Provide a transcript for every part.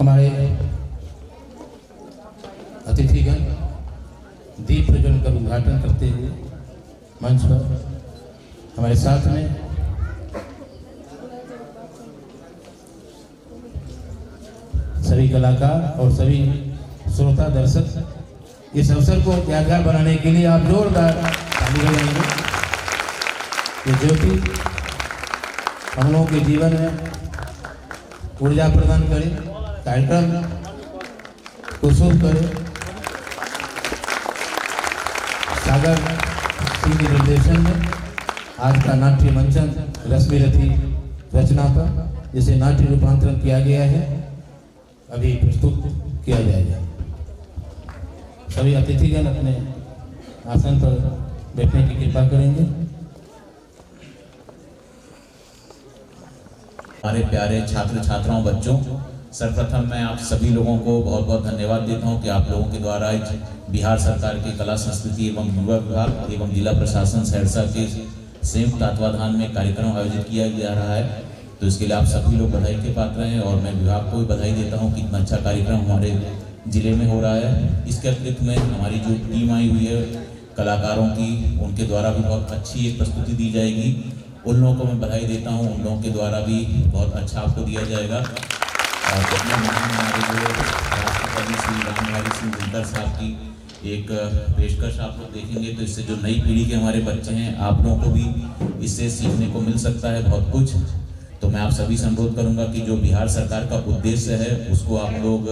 हमारे अतिथिगण दीप प्रज्वलन कर उद्घाटन करते हुए मंच पर हमारे साथ में सभी कलाकार और सभी श्रोता दर्शक इस अवसर को यादगार बनाने के लिए आप जोरदार ताली बजाएंगे। ये ज्योति हम लोगों के जीवन में ऊर्जा प्रदान करे, कार्यक्रम को शुभ करे। सागर सिंह के निर्देशन में आज का नाट्य मंचन रश्मि रथी रचना पर जिसे नाट्य रूपांतरण किया गया है अभी प्रस्तुत किया जाएगा। सभी अतिथिगण अपने आसन पर बैठने की कृपा करेंगे। हमारे प्यारे छात्र छात्राओं बच्चों, सर्वप्रथम मैं आप सभी लोगों को बहुत बहुत धन्यवाद देता हूं कि आप लोगों के द्वारा बिहार सरकार के कला संस्कृति एवं युवा विभाग एवं जिला प्रशासन सहरसा के संयुक्त तत्वाधान में कार्यक्रम आयोजित किया जा रहा है। तो इसके लिए आप सभी लोग बधाई के पात्र हैं और मैं विभाग को भी बधाई देता हूं कि इतना अच्छा कार्यक्रम हमारे जिले में हो रहा है। इसके अतिरिक्त में हमारी जो टीम आई हुई है कलाकारों की, उनके द्वारा भी बहुत अच्छी एक प्रस्तुति दी जाएगी। उन लोगों को मैं बधाई देता हूं, उन लोगों के द्वारा भी बहुत अच्छा आपको दिया जाएगा। और हमारे जो राष्ट्रपति श्री रामबिहारी सिंह दिनकर साहब की एक पेशकश आप लोग देखेंगे तो इससे जो नई पीढ़ी के हमारे बच्चे हैं आप लोगों को भी इससे सीखने को मिल सकता है बहुत कुछ। तो मैं आप सभी से अनुरोध करूंगा कि जो बिहार सरकार का उद्देश्य है उसको आप लोग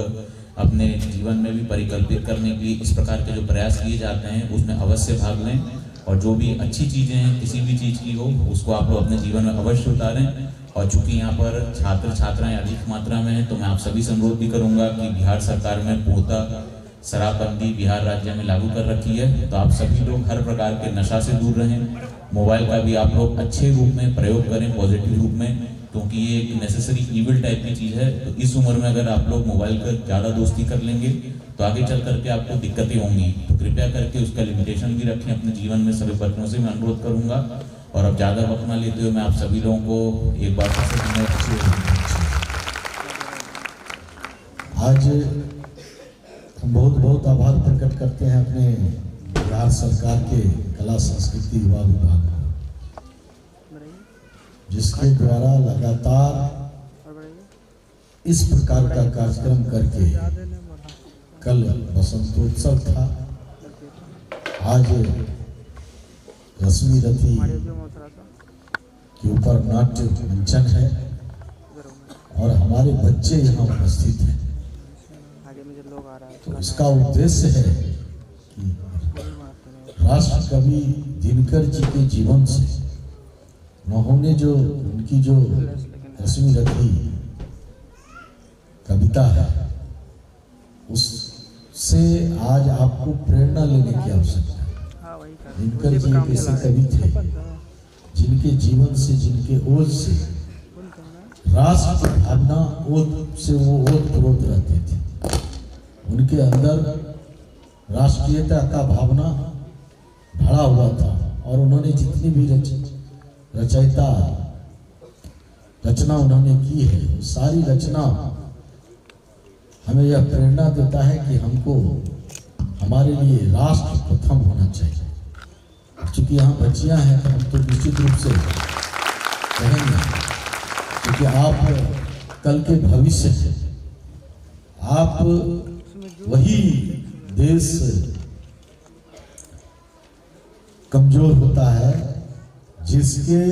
अपने जीवन में भी परिकल्पित करने के लिए इस प्रकार के जो प्रयास किए जाते हैं उसमें अवश्य भाग लें और जो भी अच्छी चीज़ें हैं किसी भी चीज़ की हो उसको आप लोग अपने जीवन में अवश्य उतारें। और चूंकि यहाँ पर छात्र छात्राएं अधिक मात्रा में हैं तो मैं आप सभी से अनुरोध भी करूँगा कि बिहार सरकार में पूर्णतः शराबबंदी बिहार राज्य में लागू कर रखी है। तो आप सभी लोग हर प्रकार के नशा से दूर रहें। मोबाइल का भी आप लोग अच्छे रूप में प्रयोग करें, पॉजिटिव रूप में, क्योंकि ये एक नेसेसरी ईविल टाइप की चीज़ है। तो इस उम्र में अगर आप लोग मोबाइल का ज़्यादा दोस्ती कर लेंगे तो आगे चल करके आपको दिक्कतें होंगी। तो कृपया करके उसका लिमिटेशन भी रखें अपने जीवन में। सभी बच्चों से मैं अनुरोध करूंगा और अब ज़्यादा वक्त ना लेते हुए मैं आप सभी लोगों को एक बार आज हम बहुत बहुत आभार प्रकट करते हैं अपने बिहार सरकार के कला संस्कृति युवा विभाग जिसके द्वारा लगातार इस प्रकार का कार्यक्रम करके कल बसंतोत्सव था, आज रश्मि रथी के ऊपर नाट्य मंचन है और हमारे बच्चे यहाँ उपस्थित हैं। तो इसका उद्देश्य है कि राष्ट्र कवि दिनकर जी के जीवन से उन्होंने जो उनकी जो रश्मि रथी कविता है उससे आज आपको प्रेरणा लेने की आवश्यकता है। दिनकर जी एक ऐसे कवि थे जिनके जीवन से, जिनके ओज से राष्ट्र की भावना ओत से वो ओत-प्रोत रहते थे। उनके अंदर राष्ट्रीयता का भावना भरा हुआ था और उन्होंने जितनी भी रचना उन्होंने की है सारी रचना हमें यह प्रेरणा देता है कि हमको हमारे लिए राष्ट्र प्रथम होना चाहिए। चूंकि यहाँ बच्चियाँ हैं तो हम तो निश्चित रूप से कहेंगे क्योंकि आप कल के भविष्य हैं। आप वही देश कमजोर होता है जिसके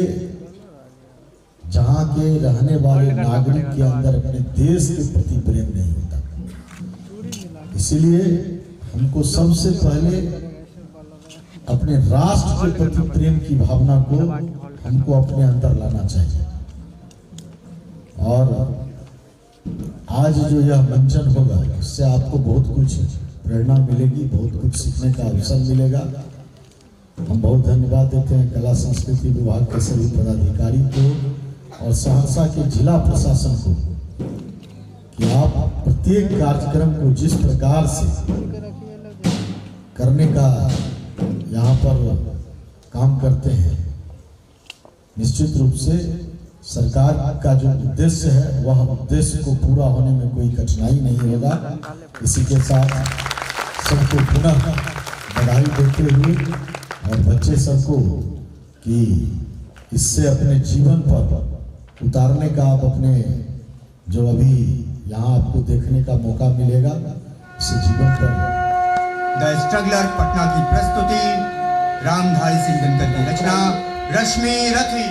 जहाँ के रहने वाले नागरिक के अंदर अपने देश के प्रति प्रेम नहीं होता। इसीलिए हमको सबसे पहले अपने राष्ट्र के प्रति प्रेम की भावना को हमको अपने अंदर लाना चाहिए। और आज जो यह मंचन होगा उससे आपको बहुत कुछ प्रेरणा मिलेगी, बहुत कुछ सीखने का अवसर मिलेगा। हम बहुत धन्यवाद देते हैं कला संस्कृति विभाग के सभी पदाधिकारी को और सहरसा के जिला प्रशासन को कि आप प्रत्येक कार्यक्रम को जिस प्रकार से करने का यहाँ पर काम करते हैं, निश्चित रूप से सरकार का जो उद्देश्य है वह उद्देश्य को पूरा होने में कोई कठिनाई नहीं होगा। इसी के साथ सबको पुनः बधाई देते हुए और बच्चे सबको कि इससे अपने जीवन पर उतारने का आप अपने जो अभी यहाँ आपको देखने का मौका मिलेगा उसे जीवन पर द स्ट्रगलर पटना की प्रस्तुति रामधारी सिंह दिनकर की रचना रश्मि रथी।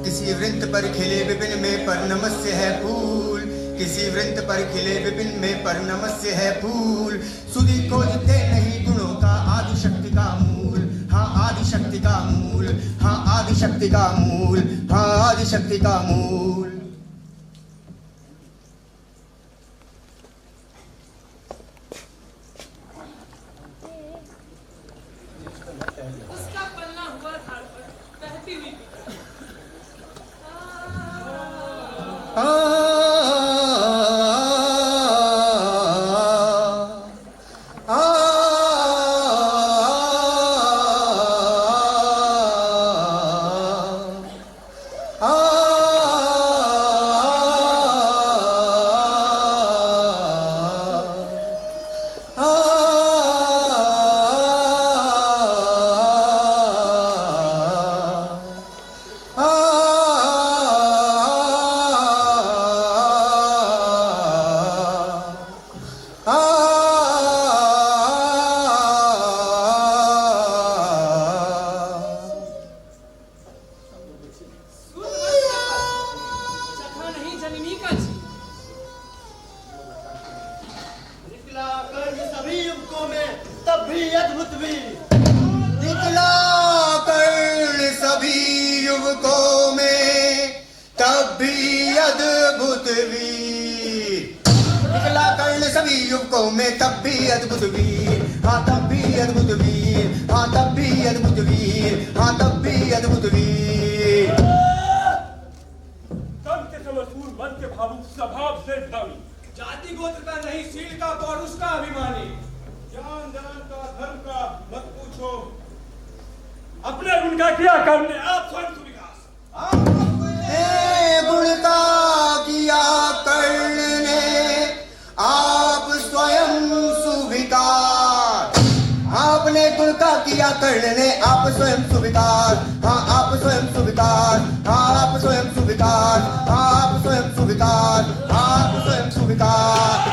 किसी वृंत पर खिले विपिन में पर नमस्य है फूल, किसी वृंत पर खिले विपिन में पर नमस्य है फूल। सुधी खोजते नहीं गुणों का आदि शक्ति का मूल, हाँ आदि शक्ति का मूल, हाँ आदि शक्ति का मूल, हाँ आदि शक्ति का मूल। उसका पन्ना हुआ धार पर बहती हुई युवकों में तब भी अद्भुत वीर, हाँ तब भी अद्भुत वीर, हाँ तब भी अद्भुत वीर, हाँ तब भी अद्भुत वीर। तन के समसूर मन के भावुक स्वभाव से दानी, जाति गोत्र का नहीं शील का पौरुष का अभिमानी, ज्ञान ज्ञान का धर्म का मत पूछो, अपने गुण का किया करने आप स्वयं सुविकास। गुण का किया करने आप स्वयं सुविकार, आपने गुण का किया करने आप स्वयं सुविकार, हाँ आप स्वयं सुविकार, हाँ आप स्वयं सुविकार, हाँ आप स्वयं सुविकार, हाँ आप स्वयं सुविकार।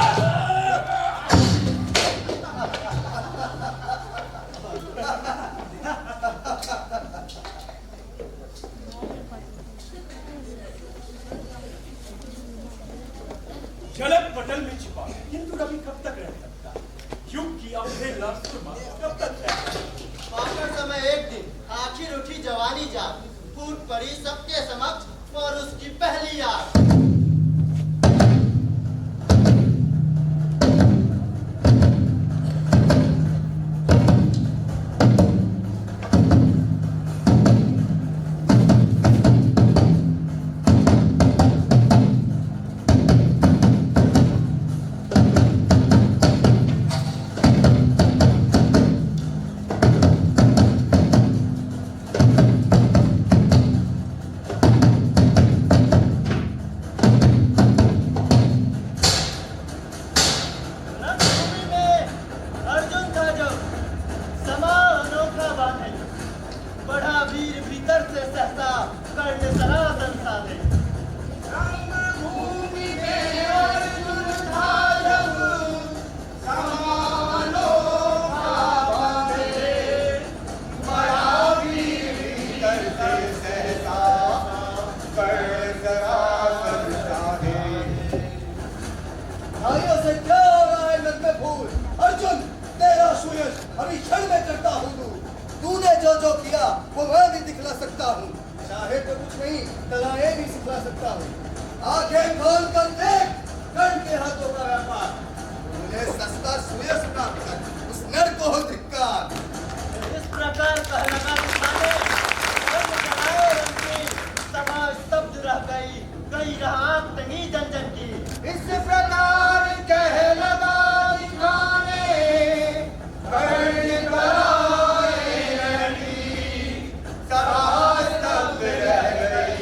झलक पटल में छिपा किंतु रवि कब तक रह सकता, युग की अवहेलना कब तक है। पाकर समय एक दिन आखिर उठी जवानी जाग, फूट पड़ी सबके समक्ष और उसकी पहली आग। भाइयों से क्या हो रहा है मन में भूल? अर्जुन, तेरा सुयश अभी क्षण में करता हूँ तूने जो जो किया वो मैं भी दिखला सकता हूँ। चाहे तो कुछ नहीं, कलाएं भी सिखला सकता हूँ। आंखें खोल कर देख, कर्ण के हाथों का व्यापार। तूने सस्ता सुयश प्राप्त कर उस नर को हो धिक्कार। इस प्रकार कहलगा दिखाने रंग चढ़ाए रंगी, समाज स्तब्ध रह गई, कई रहा तंगी जन जन की। इस प्रकार कहलगा दिखाने कर्ण कराए रंगी, समाज स्तब्ध रह गई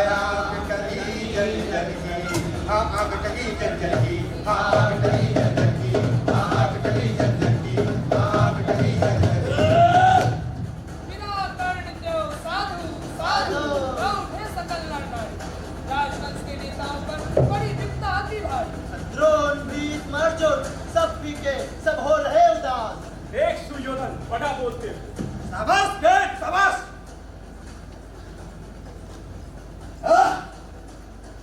आग टगी जल जल की। हाँ आग टगी जल जल की, हाँ आग टगी जल जल की, हाँ आग टगी जल जल की, हाँ आग टगी जल जल की। बिना कर्ण जो साधु साधु गौर है सकल नर नारी। राजवंश के नेताओं पर बड़ी विपदा आती भाई। द्रोण भीष्म अर्जुन सब पीके सब हो रहे उदास। एक सुयोधन बड़ा बोलते हो। शाबाश बेट शाबाश।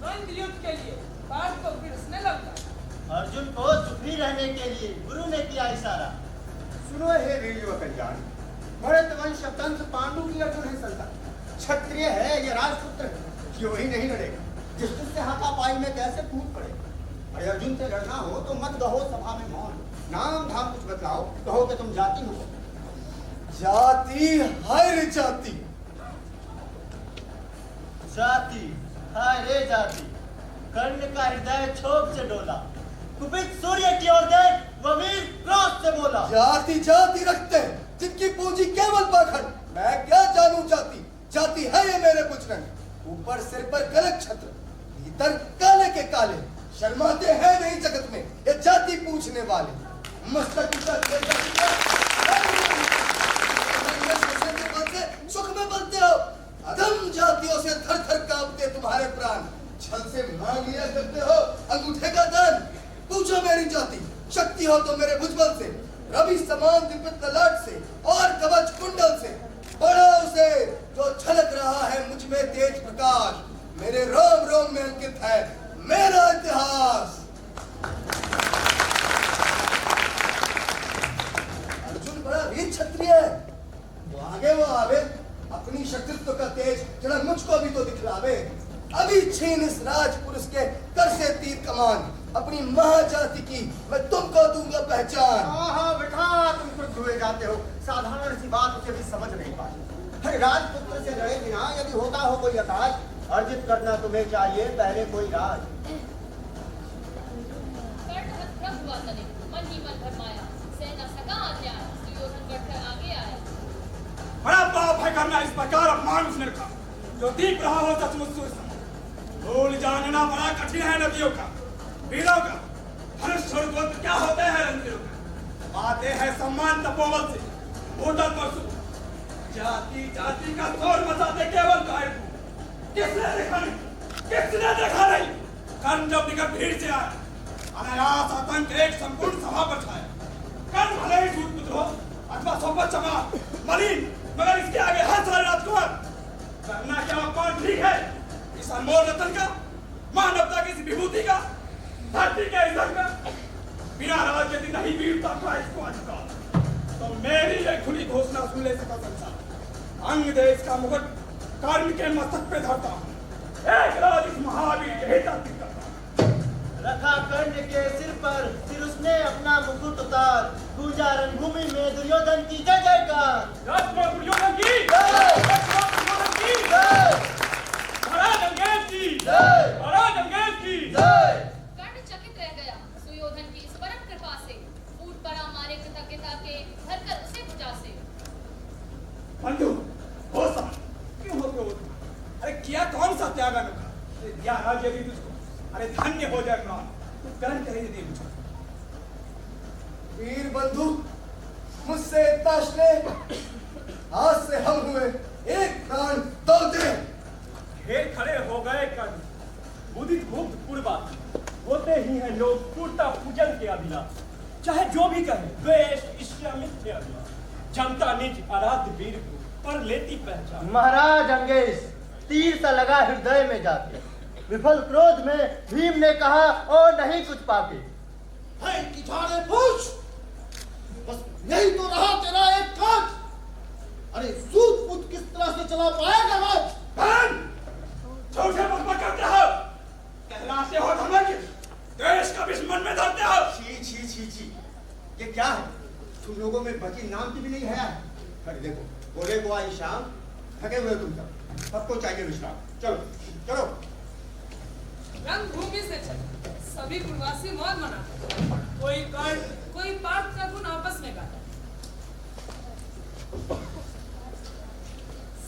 द्वंद्व युद्ध के लिए बाढ़ को गिरसने लगता। अर्जुन को चुप ही रहने के लिए गुरु ने किया इशारा। सुनो हे वीर युवक कल्याण, भरत वंश कंस पांडु की अर्जुन है संतान। क्षत्रिय है ये राजपुत्र है, क्यों ही नहीं लड़ेगा। जिससे हाथापाई में कैसे टूट पड़े। अरे अर्जुन से लड़ना हो तो मत कहो सभा में मौन, नाम धाम कुछ बतलाओ, कहो कि तुम जाति हो। जाति हाय रे जाति, जाति हाय रे जाति। कर्ण का हृदय क्षोभ से डोला, कुपित सूर्य की ओर देख वह वीर क्रोध से बोला। जाति जाति रखते हैं जिनकी पूंजी केवल पाखंड। मैं क्या जानूं जाति, जाति है ये मेरे कुछ रंग। ऊपर सिर पर गलत छत्र, भीतर काले के काले। शर्माते हैं नहीं जगत में ये जाति पूछने वाले। मस्तक ऊंचा सुख में बनते हो, अधम जातियों से थर थर कांपते तुम्हारे प्राण। छल से मांग लिया करते हो अंगूठे का दान। पूछो मेरी जाति, शक्ति हो तो मेरे भुजबल से, रवि समान दिव्य ललाट से और कवच कुंडल से। बड़ा उसे जो झलक रहा है मुझ में तेज प्रकाश। मेरे रोम रोम में अंकित है मेरा इतिहास। अर्जुन बड़ा वीर क्षत्रिय है, वो आगे वो आवे, अपनी शक्तित्व का तेज जरा मुझको भी तो दिखलावे। अभी छीन इस राजपुरुष के कर से तीर कमान, अपनी महाजाति की मैं तुमको दूंगा पहचान। हाँ बेटा, तुम खुद हुए जाते हो, साधारण सी बात उसे भी समझ नहीं पाते। राजपुत्र से लड़े बिना यदि होता हो कोई अकाज, अर्जित करना तुम्हें चाहिए पहले कोई राज। हुआ तने, मन ही मन भरमाया, सेना सका आज्ञा, सुयोधन बढ़कर आगे आया। बड़ा पाप है करना इस प्रकार अपमान उसने का, जो दीप रहा हो सचमुच से। भूल जानना बड़ा कठिन है नदियों का, वीरों का। धनुष और गोत्र क्या होते हैं रणवीरों का। आते हैं सम्मान तपोबल से, भूतल परसु। जाति जाति का शोर मचाते केवल काय को। किसने देखा नहीं, किसने देखा नहीं। कर्ण जब निकट भीड़ से आया, अनायास आतंक एक संपूर्ण सभा पर छाया। कर्ण भले ही झूठ पुत्र हो अथवा सोपत चमार मलिन, मगर इसके आगे हर सारे राजकुमार। करना क्या अपमान ठीक है इस अनमोल रतन का, मानवता की इस विभूति का, धरती के इज्जत का। बिना राज यदि नहीं वीरता का इसको अधिकार, तो मेरी ये खुली घोषणा सुन ले सका संसार। अंग देश का मुकुट कर्ण के मस्तक पे धरता हूँ, एक राज इस महावीर के हित अर्पित करता हूँ। रखा कर्ण के सिर पर, फिर उसने अपना मुकुट उतार। गूंजा रणभूमि में दुर्योधन की जय जयकार। राजकुमार दुर्योधन की जय, राजकुमार दुर्योधन की जय, महाराज अंगेज की जय, महाराज अंगेज की जय। कर्ण चकित रह गया सुयोधन की इस परम कृपा से, फूट पड़ा मारे कृतज्ञता के, धरकर उसे भुजा से। बंधु हो सा क्यों होते हो? अरे किया कौन सा त्याग अनोखा, दिया राज्य भी तुझको। अरे धन्य हो जाए प्राण, तू कर्ण करे दे मुझको। वीर बंधु, मुझसे इतना स्नेह, आज से हम हुए एक प्राण दो दे। ढेर खड़े हो गए कर्ण, उदित मुग्ध पूर्वा। होते ही हैं लोग पूर्ता पूजन के अभिलाष। चाहे जो भी कहे द्वेष ईर्ष्या मिथ्या अभिलाष। जनता निज आराध्य वीर को पर लेती पहचान। महाराज अंगेश, तीर सा लगा हृदय में जाके। विफल क्रोध में भीम ने कहा, और नहीं कुछ पाके। है कि जाने पूछ, बस यही तो रहा तेरा एक काज। अरे सूत पुत किस तरह से चला पाएगा राज? बहन, झूठे बकबक करते हो, कहलाते हो धर्मज्ञ, देश का विष मन में धरते हो। छी छी छी छी, ये क्या है? तुम लोगों में बची नाम की भी नहीं है। अरे देखो, बोले को आई शाम, थके हुए तुम सबको चाहिए विश्राम। चलो चलो। रणभूमि से चले, सभी प्रवासी मौज मनाते, कोई कर्ण, कोई पार्थ का गुण आपस में गाता।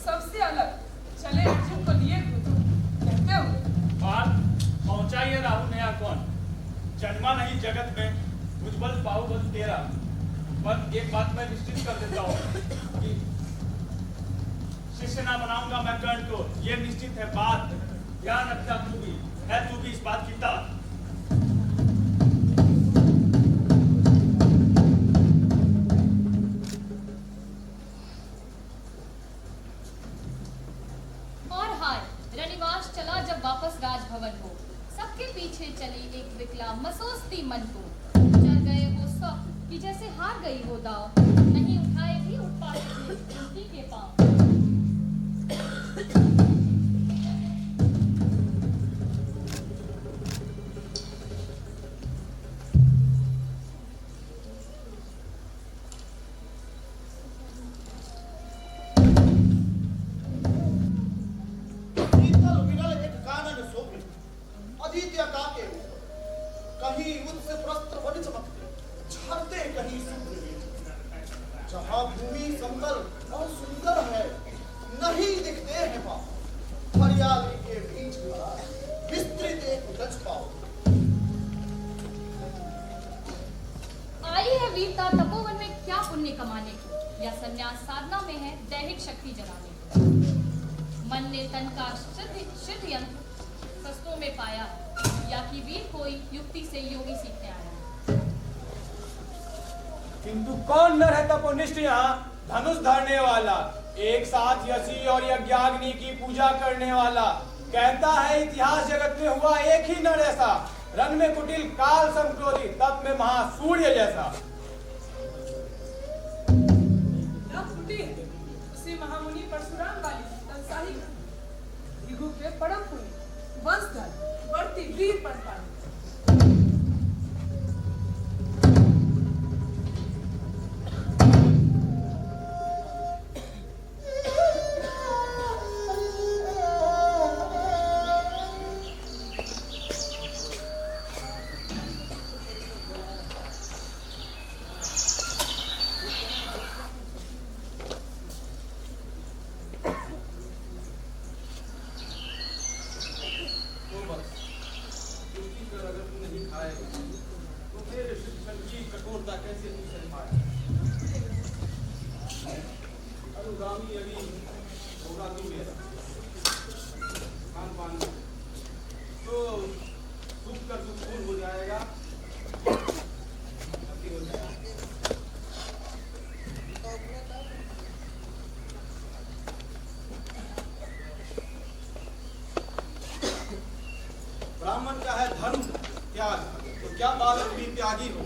सबसे अलग चले अर्जुन को लिए कहते हुए, बात पहुंचा ये राहु नया कौन, जन्मा नहीं जगत में, उज्जवल बाहुबल तेरा। पर एक बात मैं निश्चित कर देता हूँ कि शिष्य ना बनाऊंगा मैं कर्ण को, ये निश्चित है बात। ध्यान रखता तू भी इस बात की तात। और हाय, रनिवास चला जब वापस राजभवन को, सबके पीछे चली एक विकला मसोसती मन को। चल गए वो सब कि जैसे हार गई वो दाव, नहीं उठाए भी उठ पाए उनकी के पांव। कहीं उच्च प्रस्त्र बन चमकते, झरते कहीं शुभ्र। जहाँ भूमि समतल और सुंदर है, नहीं दिखते हैं पाँव। हरियाली के बीच विस्तृत एक गज पाओ। आई है वीरता तपोवन में क्या पुण्य कमाने की, या संन्यास साधना में है दैहिक शक्ति जगाने की। मन ने तन का सिद्ध यंत्र शस्त्रों में पाया, या कि वीर कोई युक्ति से योगी सीखने आया। किंतु कौन नर है तपोनिष्ठ यहाँ धनुष धरने वाला, एक साथ यशी और यज्ञाग्नि की पूजा करने वाला। कहता है इतिहास जगत में हुआ एक ही नर ऐसा, रन में कुटिल काल संक्रोधी, तप में महासूर्य जैसा। कुटी है उसी महामुनि परशुराम वाली तंसाही भृगु के परम पुण्य वंशधर बढ़ती वीर पर पानी। ब्राह्मण का है धर्म त्याग, तो क्या बालक भी त्यागी हो।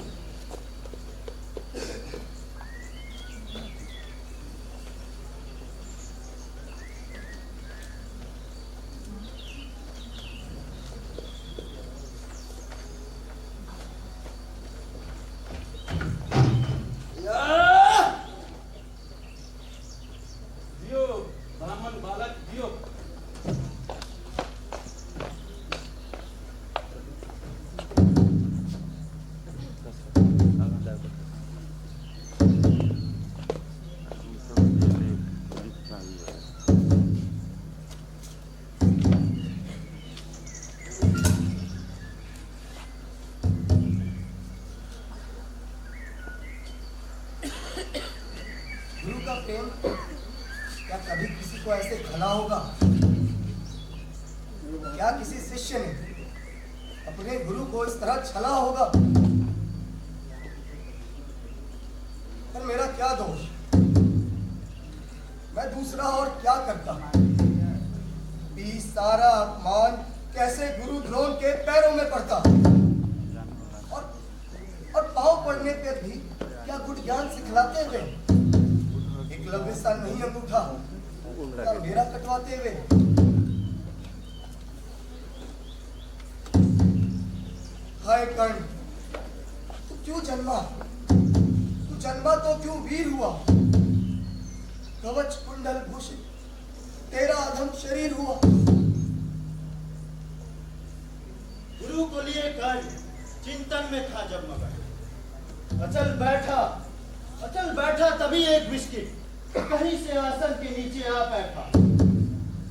ब्राह्मण बालक दियो। गुरु का प्रेम क्या कभी किसी को ऐसे खला होगा? क्या किसी शिष्य ने अपने गुरु को इस तरह छला होगा? पर मेरा क्या दोष? मैं दूसरा और क्या करता? भी सारा अपमान कैसे गुरु द्रोण के पैरों में पड़ता और पांव पड़ने पर भी क्या गुड ज्ञान सिखलाते हुए एकलव्य सा नहीं अंगूठा का मेरा कटवाते हुए। हाय कर्ण, तू क्यों जन्मा? तू जन्मा तो क्यों वीर हुआ? कवच कुंडल भूषित तेरा अधम शरीर हुआ। गुरु को लिए कर्ण चिंतन में था जब मगन। अचल बैठा तभी एक बिस्किट कहीं से आसन के नीचे आ बैठा।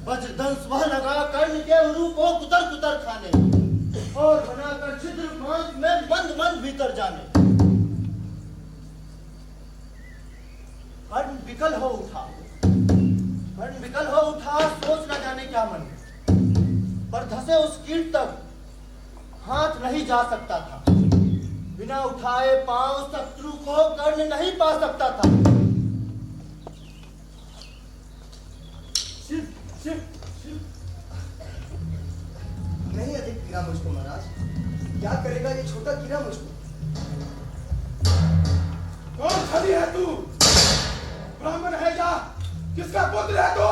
वज्रदंश वह लगा कर्ण के उरु को कुतर कुतर खाने और बनाकर छिद्र मांस में मंद मंद भीतर जाने। कर्ण विकल हो उठा सोच न जाने क्या मन में, पर धसे उस कीट तक हाथ नहीं जा सकता था। बिना उठाए पांव शत्रु को कर्ण नहीं पा सकता था। शिव नहीं अधिक गिरा मुझको महाराज, क्या करेगा ये छोटा गिरा मुझको? कौन छवि है तू? ब्राह्मण है क्या? किसका पुत्र है तू?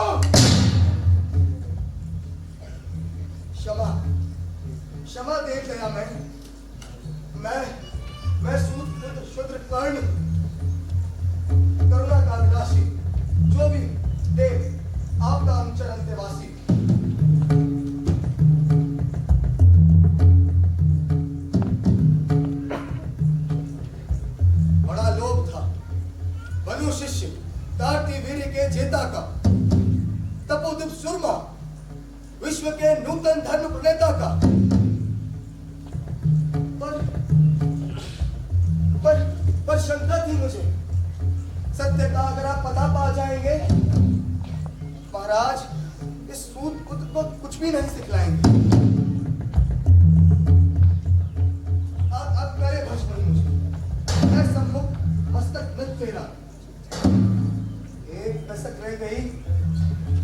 क्षमा दे गया मैं शूद्र कर्ण, करुणा का विलासी, जो भी देव आपका अनुचर अंत्यवासी। बड़ा लोभ था बनु शिष्य तारती वीर के जेता का, तपोदिप सुरमा विश्व के नूतन धर्म प्रणेता का। पर शंका थी मुझे, सत्य का अगर आप पता पा जाएंगे महाराज, इस सूत पुत्र को कुछ भी नहीं सिखलाएंगे। अब करे भस्म नहीं मुझे, मैं सम्मुख मस्तक मत फेरा। एक दशक रह गई,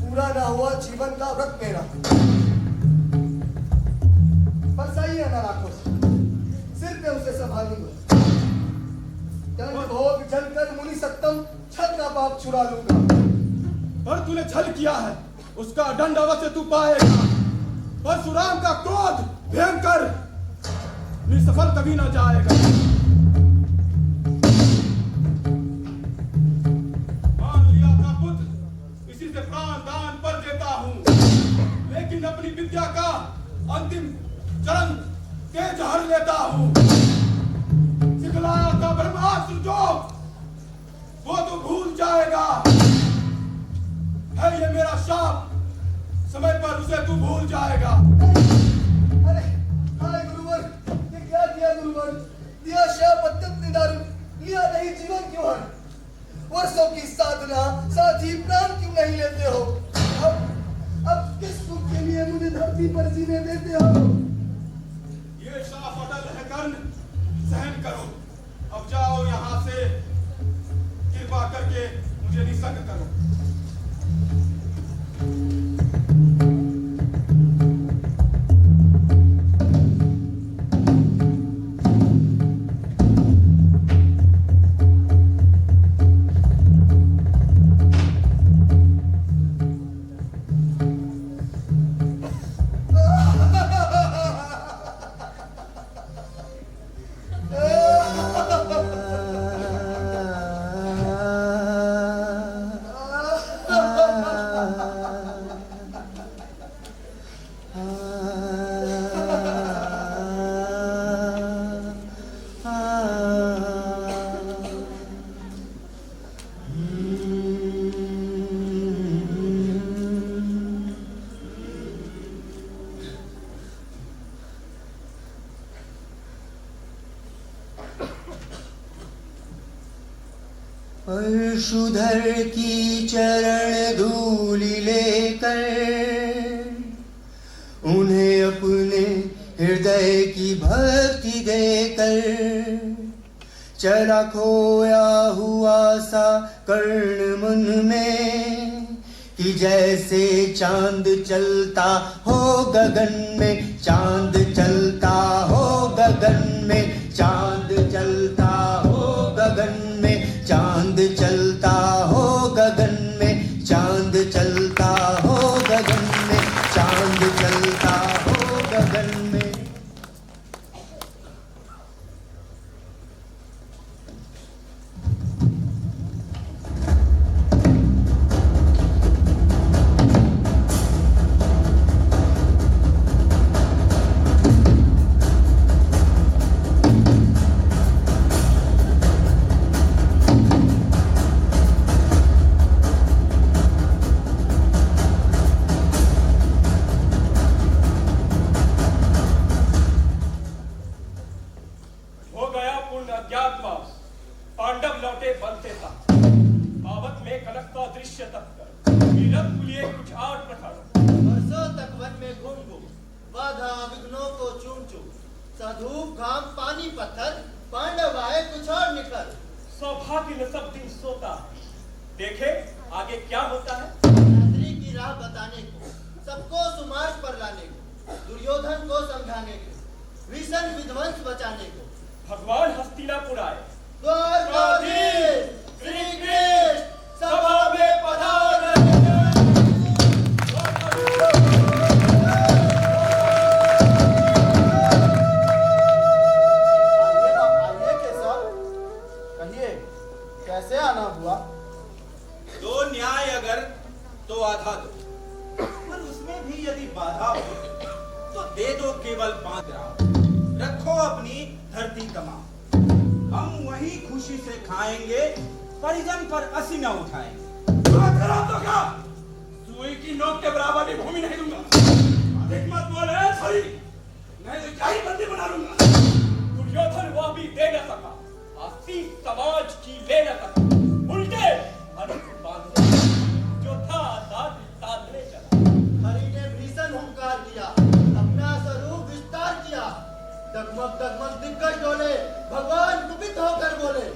पूरा ना हुआ जीवन का व्रत मेरा। बरसाइए अनार आंखों से, सिर पे उसे संभालूंगा। दंड भोग जलकर मुनि सत्तम छल का पाप छुड़ा लूंगा। पर तूने छल किया है, उसका दंड अवश्य तू पाएगा। परशुराम का क्रोध भयंकर निसफल कभी न जाएगा। मान लिया था पुत्र, इसी से प्राण दान पर देता हूं, लेकिन अपनी विद्या का अंतिम चरण तेज हर लेता हूं। सिखलाया था ब्रह्मास्त्र जो, वो तो भूल जाएगा। है ये मेरा शाप, समय पर उसे तू भूल जाएगा। अरे गुरुवर, ये क्या किया गुरुवर? दिया शाप अत्यंत निदारुण, लिया नहीं जीवन क्यों हर? वर्षों की साधना साथ ही प्राण क्यों नहीं लेते हो? अब किस सुख के लिए मुझे धरती पर जीने देते हो? ये शाप अटल है कर्ण, सहन करो। अब जाओ यहाँ से, कृपा करके मुझे निसंग करो। परशुधर की चरण धूलि लेकर उन्हें अपने हृदय की भक्ति देकर चला खोया हुआ सा कर्ण मन में कि जैसे चांद चलता हो गगन में, चांद चलता हो गगन में, चांद चलता हो गगन में, चांद चलता हो गगन में, चांद चलता हो गगन में, चांद चलता हो गगन में। हो गया पूर्ण अज्ञातवास, पांडव लौटे बनते था, पावक में कनकता दृश्य तत्कर, वीरत लिए कुछ आठ पठार। वर्षों तक वन में घूम घूम, बाधा विघ्नों को चूम चूम, साधूप घाम पानी पत्थर, पांडव आए कुछ और निकल। सौभाग्य में सब दिन सोता है, देखे आगे क्या होता है। शास्त्री की राह बताने को, सबको सुमार्ग पर लाने को, दुर्योधन को समझाने को, भीषण विध्वंस बचाने को, भगवान हस्तिनापुर आए, द्वारकाधीश श्री कृष्ण सभा में पधारे। आइए केशव, कहिए कैसे आना हुआ? दो न्याय अगर तो आधा दो, पर उसमें भी यदि बाधा हो तो दे दो केवल 5 ग्राम, रखो अपनी धरती तमाम। हम वही खुशी से खाएंगे, परिजन पर असी न उठाएंगे। तो क्या सुई की नोक के बराबर भी भूमि नहीं दूंगा। अधिक मत बोले सही, नहीं तो क्या ही बंदी बना लूंगा। दुर्योधन वह भी दे न सका, अस्सी समाज की ले न सका, उल्टे अनुकूल बांधे जो था आजाद साधने चला। हरि ने भीषण हुंकार दिया, अपना स्वरूप विस्तार किया, डगमग डगमग दिग्गज डोले, भगवान कुपित होकर बोले।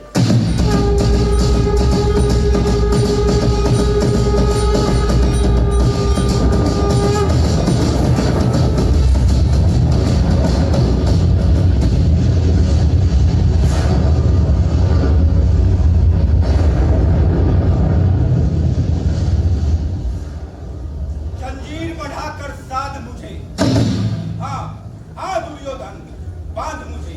जंजीर बढ़ाकर साध मुझे, हाँ हाँ दुर्योधन बांध मुझे।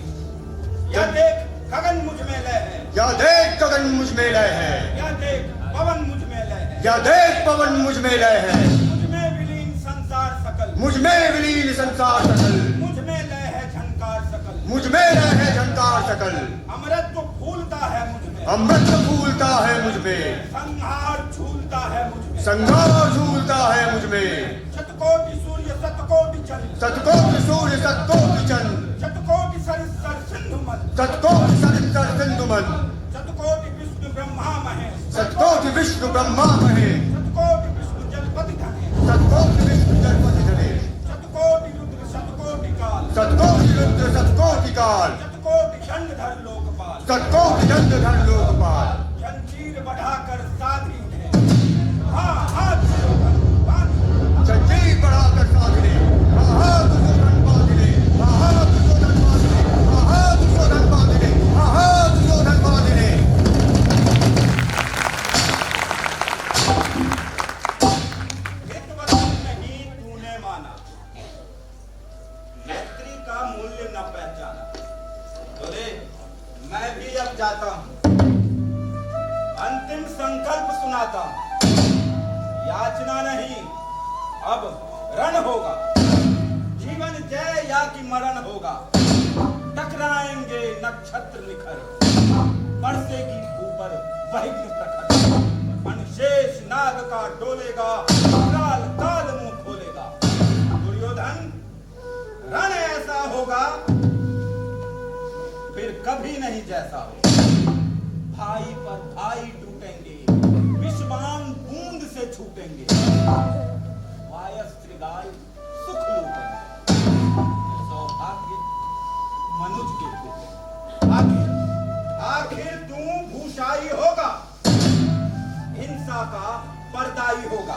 यह देख गगन मुझ में लय है, या देख गगन मुझ में लय है, यह देख पवन मुझ में लय है, या देख पवन मुझ में लय है, मुझ में विलीन संसार सकल, मुझ में विलीन संसार सकल, मुझ में लय है झंकार सकल, मुझ में लय है झंकार सकल। अमृत तो फूलता है मुझ में, अमृत फूलता है मुझ में, संहार झूलता है मुझ में, संघार झूलता है मुझ में। शतकोटि सूर्य शतकोटि चंद्र, सतकोटि सूर्य सतकोटि चंद्र, शतकोटि सरिसर सिंधु मद, सतकोटि सरिसर सिंधु मन, शतकोटि विष्णु ब्रह्मा महेश, सतकोटि विष्णु ब्रह्मा महेश, शतकोटि विष्णु जलपति धने, सतकोटि विष्णु जलपति धने, शतकोटि रुद्र शतकोटि काल, सतकोटि रुद्र सतकोटि काल, शतकोटि दंडधर लोकपाल, सतकोटि दंडधर लोकपाल। जंजीर बढ़ाकर साधी ने, हाँ हाँ दुर्योधन बांध। जंजीर बढ़ाकर साधने, आहा दुर्योधन बांधने, आहा दुर्योधन बांधने, आहा दुर्योधन बांधने, आहा दुर्योधन बांधने। हितवचन नहीं तूने माना, मैत्री का मूल्य न पहचाना। बोले मैं भी अब जाता हूं, अंतिम संकल्प सुनाता हूं। याचना नहीं, अब रण होगा, जीवन जय या कि मरण होगा। टकराएंगे नक्षत्र निखर, बरसेगी ऊपर वहिग्न प्रखर। अनशेष नाग का डोलेगा, काल काल मुंह खोलेगा। दुर्योधन रण ऐसा होगा, फिर कभी नहीं जैसा हो। भाई पर भाई टूटेंगे, विषबाण बूंद से छूटेंगे, वायस्त्र गाय सुख लूटेंगे। सौभाग्य मनुज के पुत्र, आखिर तू भूषाई होगा, हिंसा का पर्दा न्याय होगा।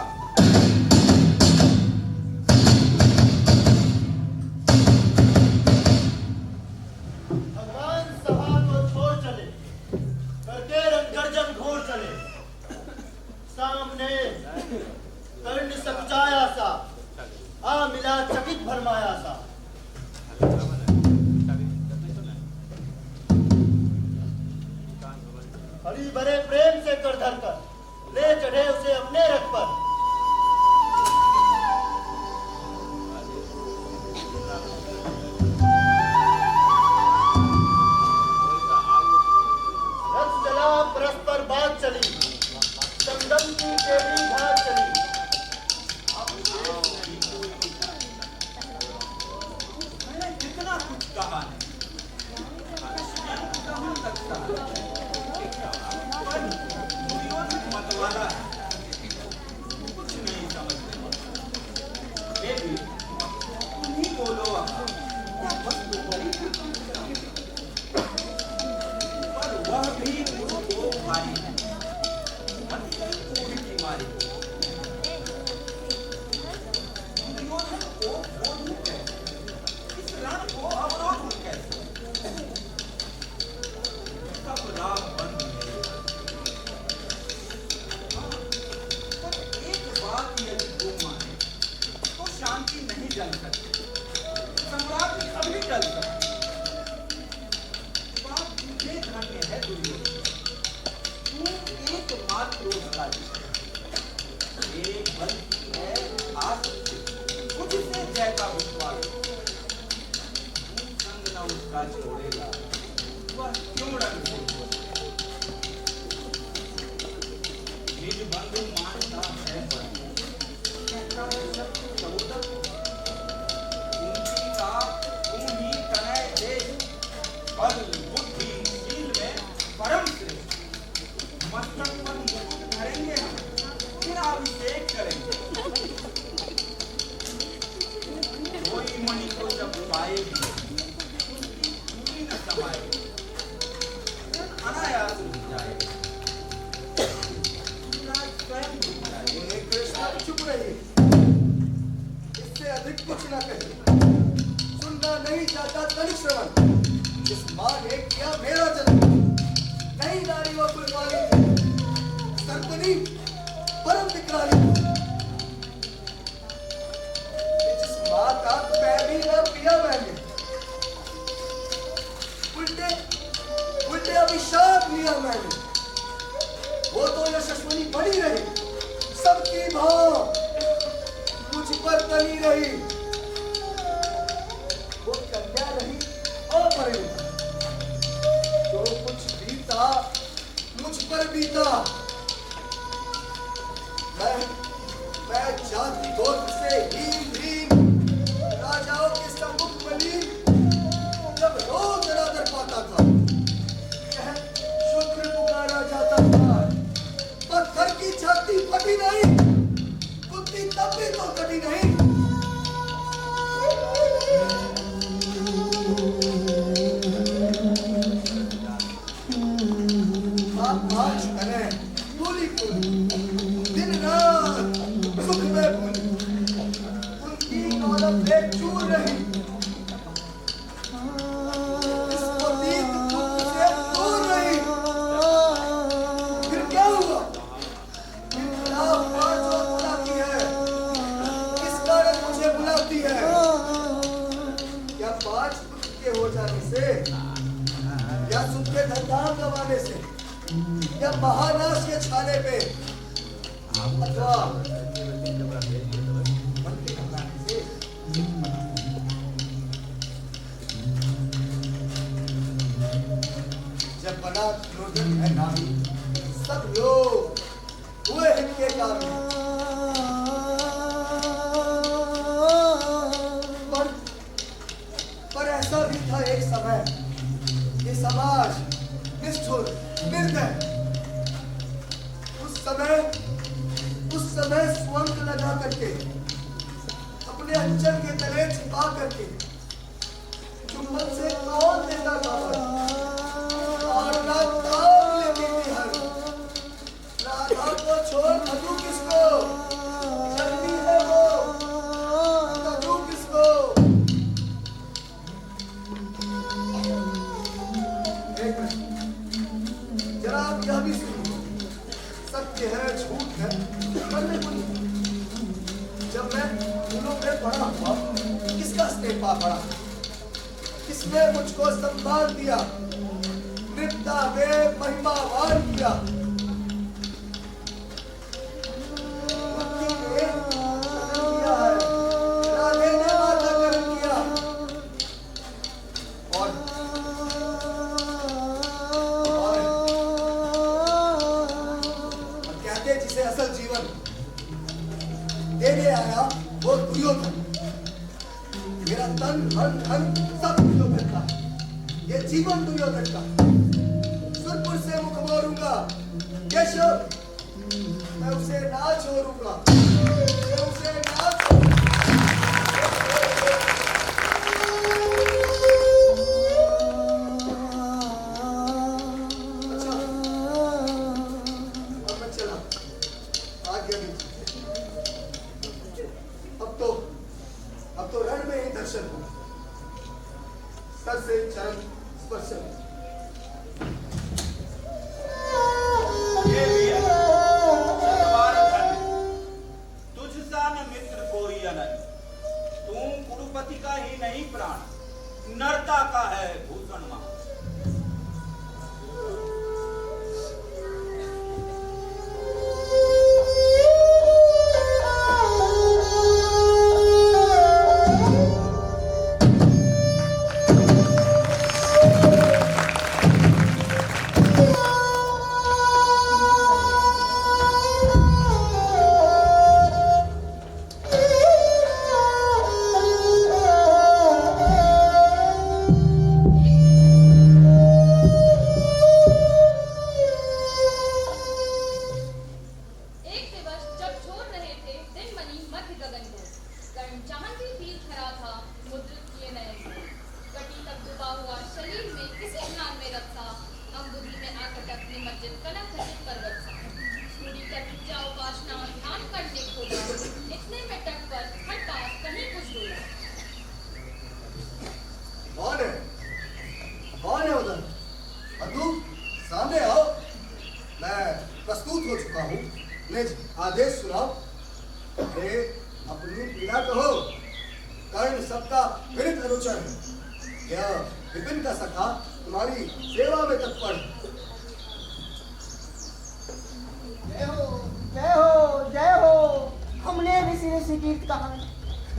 भगवान सभा को छोड़ चले, करके रंगर्जन घोर चले। सामने कर्ण सकुचाया सा, आ मिला चकित भरमाया सा। हरी भरे प्रेम से कर धर कर ले चढ़े उसे अपने रथ पर। रथ चला परस्पर बात चली, चंदन की केली घाट चली। मैंने कितना कुछ कहा है, मतवाला कुछ नहीं समझते। बेबी तुम ही बोलो पर वह भी मुझको मारी है, की मारी। दुर्योधन को बोलूं कैसे, इस रण को अवरोधूं कैसे? सब राह बंद है। यदि वो माने तो शांति नहीं जल सकती, सम्राट कभी जल सकती। बात तुझे धन्य है दुर्योधन, तू एकमात्र उसका एक बल्कि है आस, मुझसे जय का विश्वास। तू संग न उसका छोड़ेगा, वह क्यों रंग निज बंधु मानता है उनकी का तुम ही तनय दे, बल बुद्धि शील में परम श्रेष्ठ। मस्तक पर मुकुट धरेंगे हम, फिर अभिषेक करेंगे। कोई मणि को जब पाएगी पूरी न समाएगी, अनायास रुक जाएगी। चुप रहिए, इससे अधिक कुछ ना कहिए। सुनना नहीं चाहता तनिक श्रवण। जिस माँ ने किया मेरा जन्म, नई नारी व कुलवाली थी, सर्वनी परम विकराली। जिस माँ का मैं भी न पिया मैंने, उल्टे अभिशाप लिया मैंने। वो तो यशस्विनी बनी रही, सबकी भाव मुझ पर बनी रही। वो कन्या रही अपरिणिता, जो कुछ बीता मुझ पर बीता। मैं जाति गोत्र से हीन राजाओं के सम्मुख मलिन, जब रोज अनादर पाता था, शुक्र पुकारा जाता था। पत्थर की छाती फटी नहीं, बुद्धि तब भी तो कटी नहीं। आप आज करें पूरी दिन रात सुख में भूली, उनकी दौलत में चूर रही। इसको दीप दुख से दूर रही। फिर क्या हुआ? किस कारण मुझे बुलाती है? क्या 5 पुत्र के हो जाने से, या सुख के धनधाम गंवाने से, या महानाश के छाने पे, अथवा मन के घबराने से? जब बना दुर्योधन है नारी, सब लोग हुए इनके कामी। पर ऐसा भी था एक समय, ये समाज निष्ठुर निर्दय। उस समय स्वंग लगा करके, अपने अंचल के तले छिपा करके, चुंबन से कौन देता था और राधा को छोड़ मधु किसको? एक मिनट जरा आप यह भी सुनिए, सत्य है झूठ है मरने को नहीं। जब मैं फूलों में बड़ा हुआ किसका स्नेह पड़ा, किसने मुझको सम्मान दिया, नित्या दे महिमावान किया। बुद्धि ने किया है, राधे ने माता कर्म किया और कहते जिसे असल जीवन देने आया वो दुर्योधन। मेरा तन मन धन सब दुर्योधन का, ये जीवन दुर्योधन का। सुरपुर से मुख मोड़ूंगा केशव, मैं उसे ना छोड़ूंगा, मैं उसे ना छोड़ूंगा। अच्छा, अब मैं चला, आज्ञा दीजिए। अब तो रण में ही दर्शन हो, सर से चरण स्पर्श हो। ये वीर शतवार धन्य, तुझसा न मित्र कोई अनन्य। तू कुरुपति का ही नहीं प्राण, नरता का है भूषण मान। कौन है उधर? अतु सामने आओ, मैं प्रस्तुत हो चुका हूँ। निज आदेश सुनाओ। अरे अपनी पीड़ा कहो, कर्ण सबका विरुद्ध अनुचर है। यह विपिन का सखा तुम्हारी सेवा में तत्पर है। जय हो जय हो जय हो। हमने ऋषि ऋषिकीर्त कहा,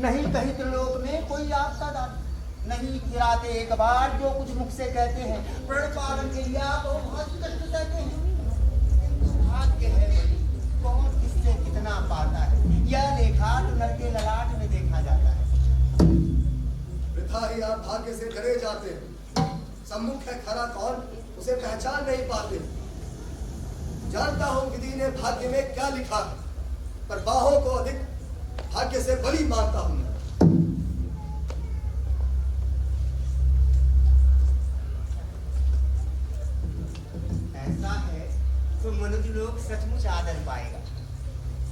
नहीं कही त्रिलोक में कोई आपका दान, नहीं गिराते एक बार जो कुछ मुख से कहते हैं। प्रण पालन के लिए आप बहुत कष्ट सहते हैं, किंतु भाग्य है बड़ी, कौन किससे कितना पाता है। यह लेखा तो नर के ललाट में देखा जाता है। वृथा ही आप भाग्य से डरे जाते हैं। सम्मुख है खरा कौन, उसे पहचान नहीं पाते। जानता हूं विधि ने भाग्य में क्या लिखा है, पर बाहों को अधिक भाग्य से बड़ी मानता हूं। ऐसा है तो मनुष्य लोग सचमुच आदर पाएगा।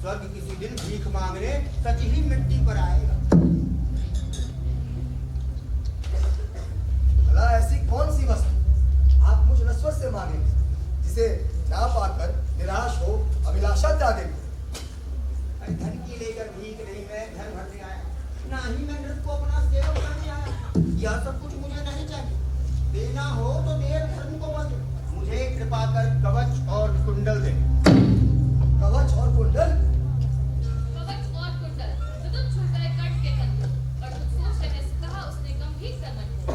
स्वर्ग किसी दिन भीख मांगने सच ही मिट्टी पर आएगा। भला ऐसी कौन सी वस्तु आप मुझ नश्वर से मांगेंगे, जिसे ना पाकर निराश हो अभिलाषा त्यागेंगे? धन की लेकर भीख नहीं, मैं धन भरने आया, ना ही मैं नृत्य को अपना सेवक करने आया। यह सब कुछ मुझे नहीं चाहिए। देना हो तो दे, धर्म को मत। मुझे कृपा कर कवच और कुंडल दे। कवच और कुंडल? कवच और कुंडल तो तुम छू गए कट के कंधे, और कुछ सोच रहे से कहा उसने गंभीर से मन को।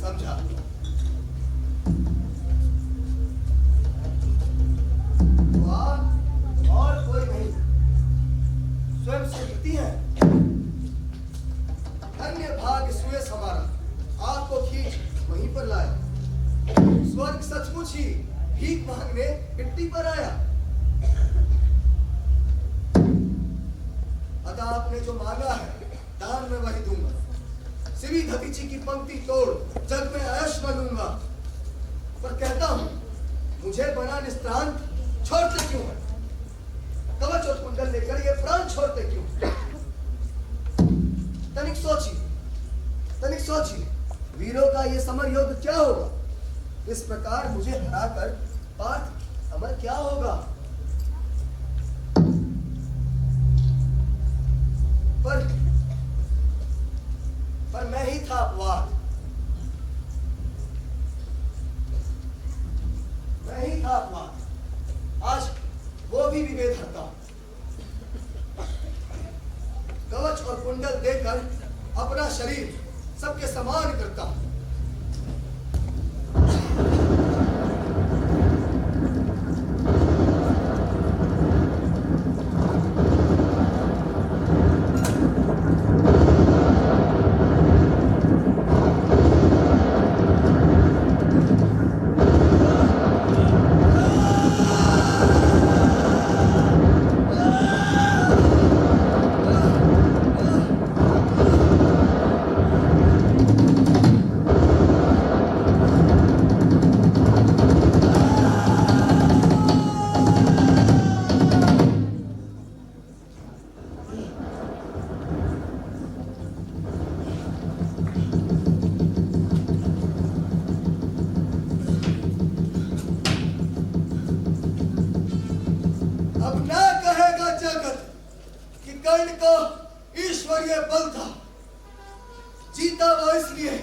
समझा। और कोई नहीं, स्वयं से दिखती है। धन्य भाग्य सुयस हमारा, आपको खींच वहीं पर लाया। स्वर्ग सचमुच ही भीख मांगने मिट्टी पर आया। अतः आपने जो मांगा है दान में वही दूंगा। सिवी धतीची की पंक्ति तोड़ जग में ऐश न लूंगा। पर कहता हूं, मुझे बना निस्त्रान छोड़ते क्यों है? कवच और कुंडल लेकर ये प्राण छोड़ते क्यों? तनिक सोचिए, तनिक सोचिए, वीरों का ये समर युद्ध क्या होगा? इस प्रकार मुझे हराकर पार्थ अमर क्या होगा? पर मैं ही था अपवाद, मैं ही था अपवाद। आज वो भी विभेद हरता, कवच और कुंडल देकर अपना शरीर सबके समान करता हूं। कर्ण का ईश्वरीय बल था। जीता वो इसलिए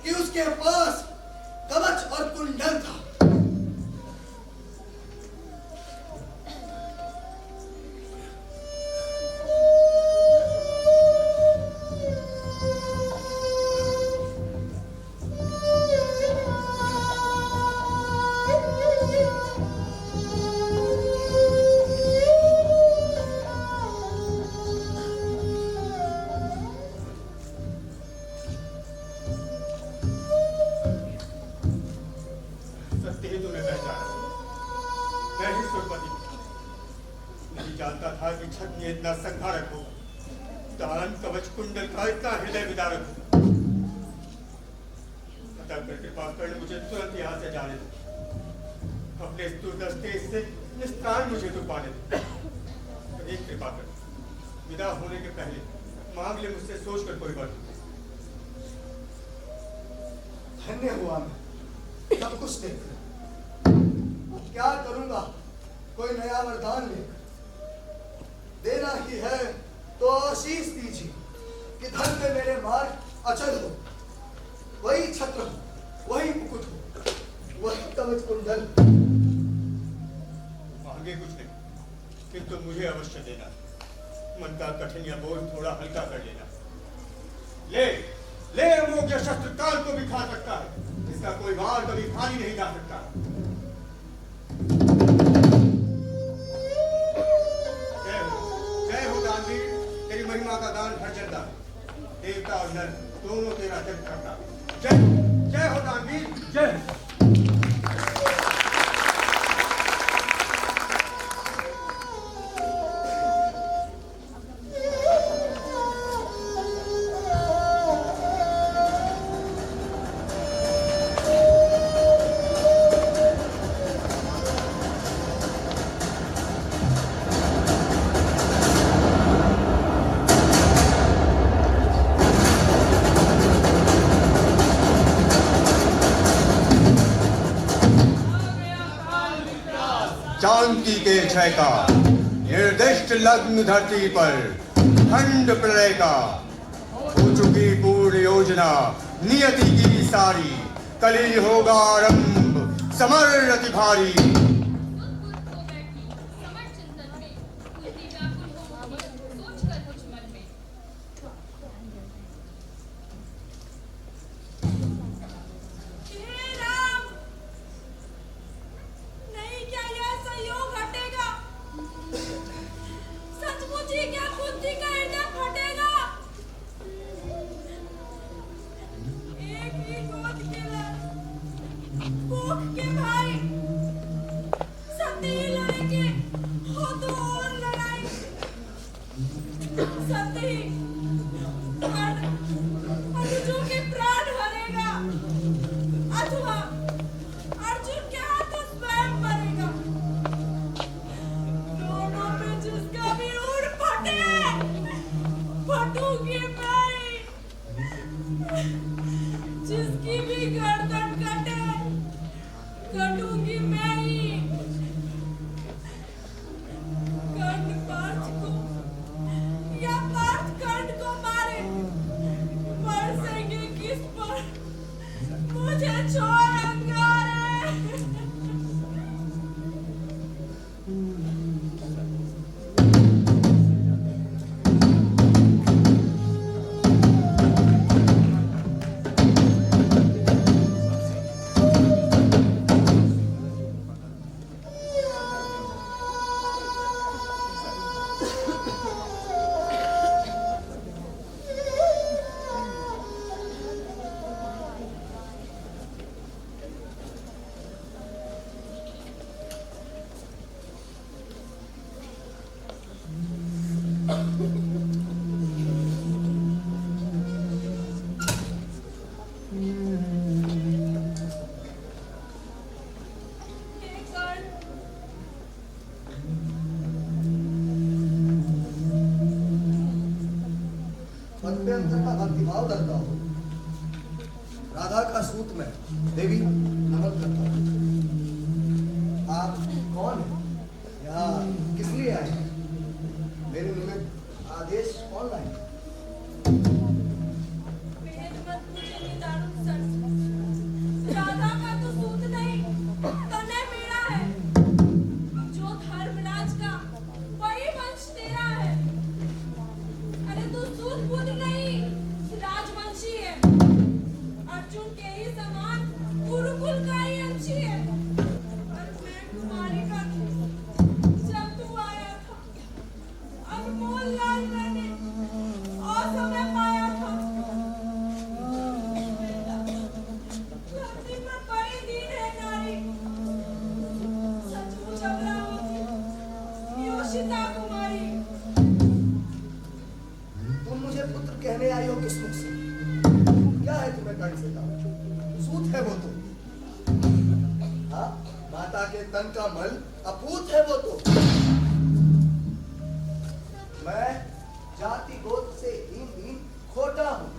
कि उसके पास कवच और कुंडल था। इतना संघारक हो, दान कवच कुंडल का इतना हृदय विदारक हो। अतः कृपा कर मुझे तुरंत यहाँ से जाने दो। अपने इस दुर्दशा से निस्तार मुझे तो पाने दो। एक कृपा कर, विदा होने के पहले मांग ले मुझसे सोच कर कोई बात। धन्य हुआ मैं सब कुछ देख। क्या करूंगा? कोई नया वरदान ले देना ही है तो आशीष दीजिए कि धन में मेरे मार्ग अचल हो, वही छत्र हो, वही मुकुट हो, वही कवच कुंडल। आगे कुछ नहीं, किंतु मुझे अवश्य देना। मन का कठिन या बोझ थोड़ा हल्का कर लेना। ले ले अमोघ शस्त्र काल को भी खा सकता है, इसका कोई वार कभी खाली नहीं जा सकता। तेरी महिमा का दान हर चलता है, देवता और नर दोनों तेरा जप करता। जय जय हो दानवीर, जय। शांति के क्षय का निर्दिष्ट लग्न धरती पर खंड प्रलय का हो चुकी पूर्ण योजना नियति की सारी। कली होगा आरंभ समर अति भारी। जिसकी भी गर्दन कटे कटूंगी मैं ही। कर्ण पार्थ को या पार्थ कर्ण को मारे, बरसेंगे किस पर मुझे छोड़ अंगारे। अत्यंत का भक्तिभाव करता हूँ। राधा का सूत में देवी नमन करता हूँ। आप कौन हैं? यहाँ किस लिए आए हैं? मेरे निमित्त आदेश कौन लाए? राधा का तो सूत नहीं, तने मेरा है। जो धर्मराज का वही वंश तेरा है। अरे तू सूत बूत नहीं, राजवंशी है। अर्जुन के ही समान गुरुकुल का ही अंशी है। और मैं कुमारिका थी जब तू आया था। अनमोल लाल मैंने असमय पाया था। धरती पर बड़ी दीन है नारी, सचमुच अबला होती योशिता कुमारी। तुम मुझे पुत्र कहने आई हो किस मुख से? क्या है तुम्हें कर्ण से कहा? सूत है वो तो। हाँ, माता के तन का मल अपूत है वो तो। मैं जाति गोद से हीन खोटा हूँ।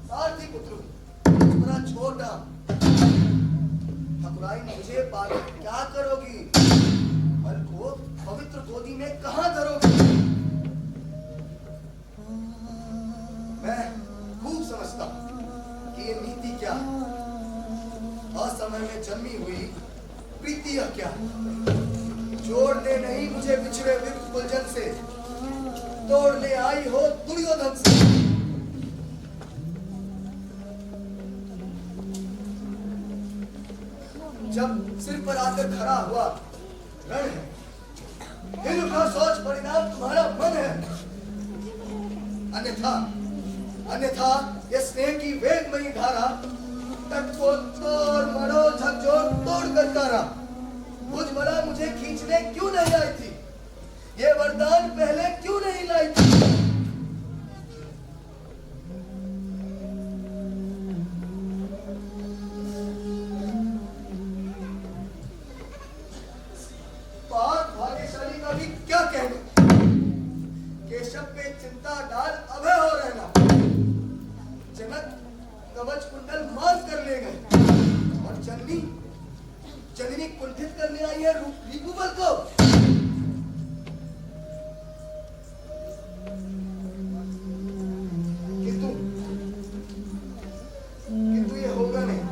सारथी पुत्र हूँ, बड़ा छोटा। ठकुराई मुझे पाकर क्या करोगी? मल को पवित्र गोदी में कहाँ धरोगी? मैं खूब समझता हूं कि ये नीति क्या है। असमय में जन्मी हुई प्रीति यह क्या है? जोड़ने नहीं मुझे बिछड़े विप्र कुलजन से, तोड़ने आई हो दुर्योधन से। जब सिर पर आकर खड़ा हुआ रण है, दिल का सोच परिणाम तुम्हारा मन है। अन्यथा ये स्नेह की वेगमयी धारा तट को तोड़ मरो झकझोर तोड़ कर तारा। भुजबला मुझे खींचने क्यों नहीं आई थी? ये वरदान पहले क्यों नहीं लाई थी? पार्थ भाग्यशाली का भी क्या कहना? केशव पे चिंता डाल अभय हो रहना। जनक कवच कुंडल मार कर ले गए और जननी कुंठित करने आई है रिपुबल को। किंतु ये होगा नहीं।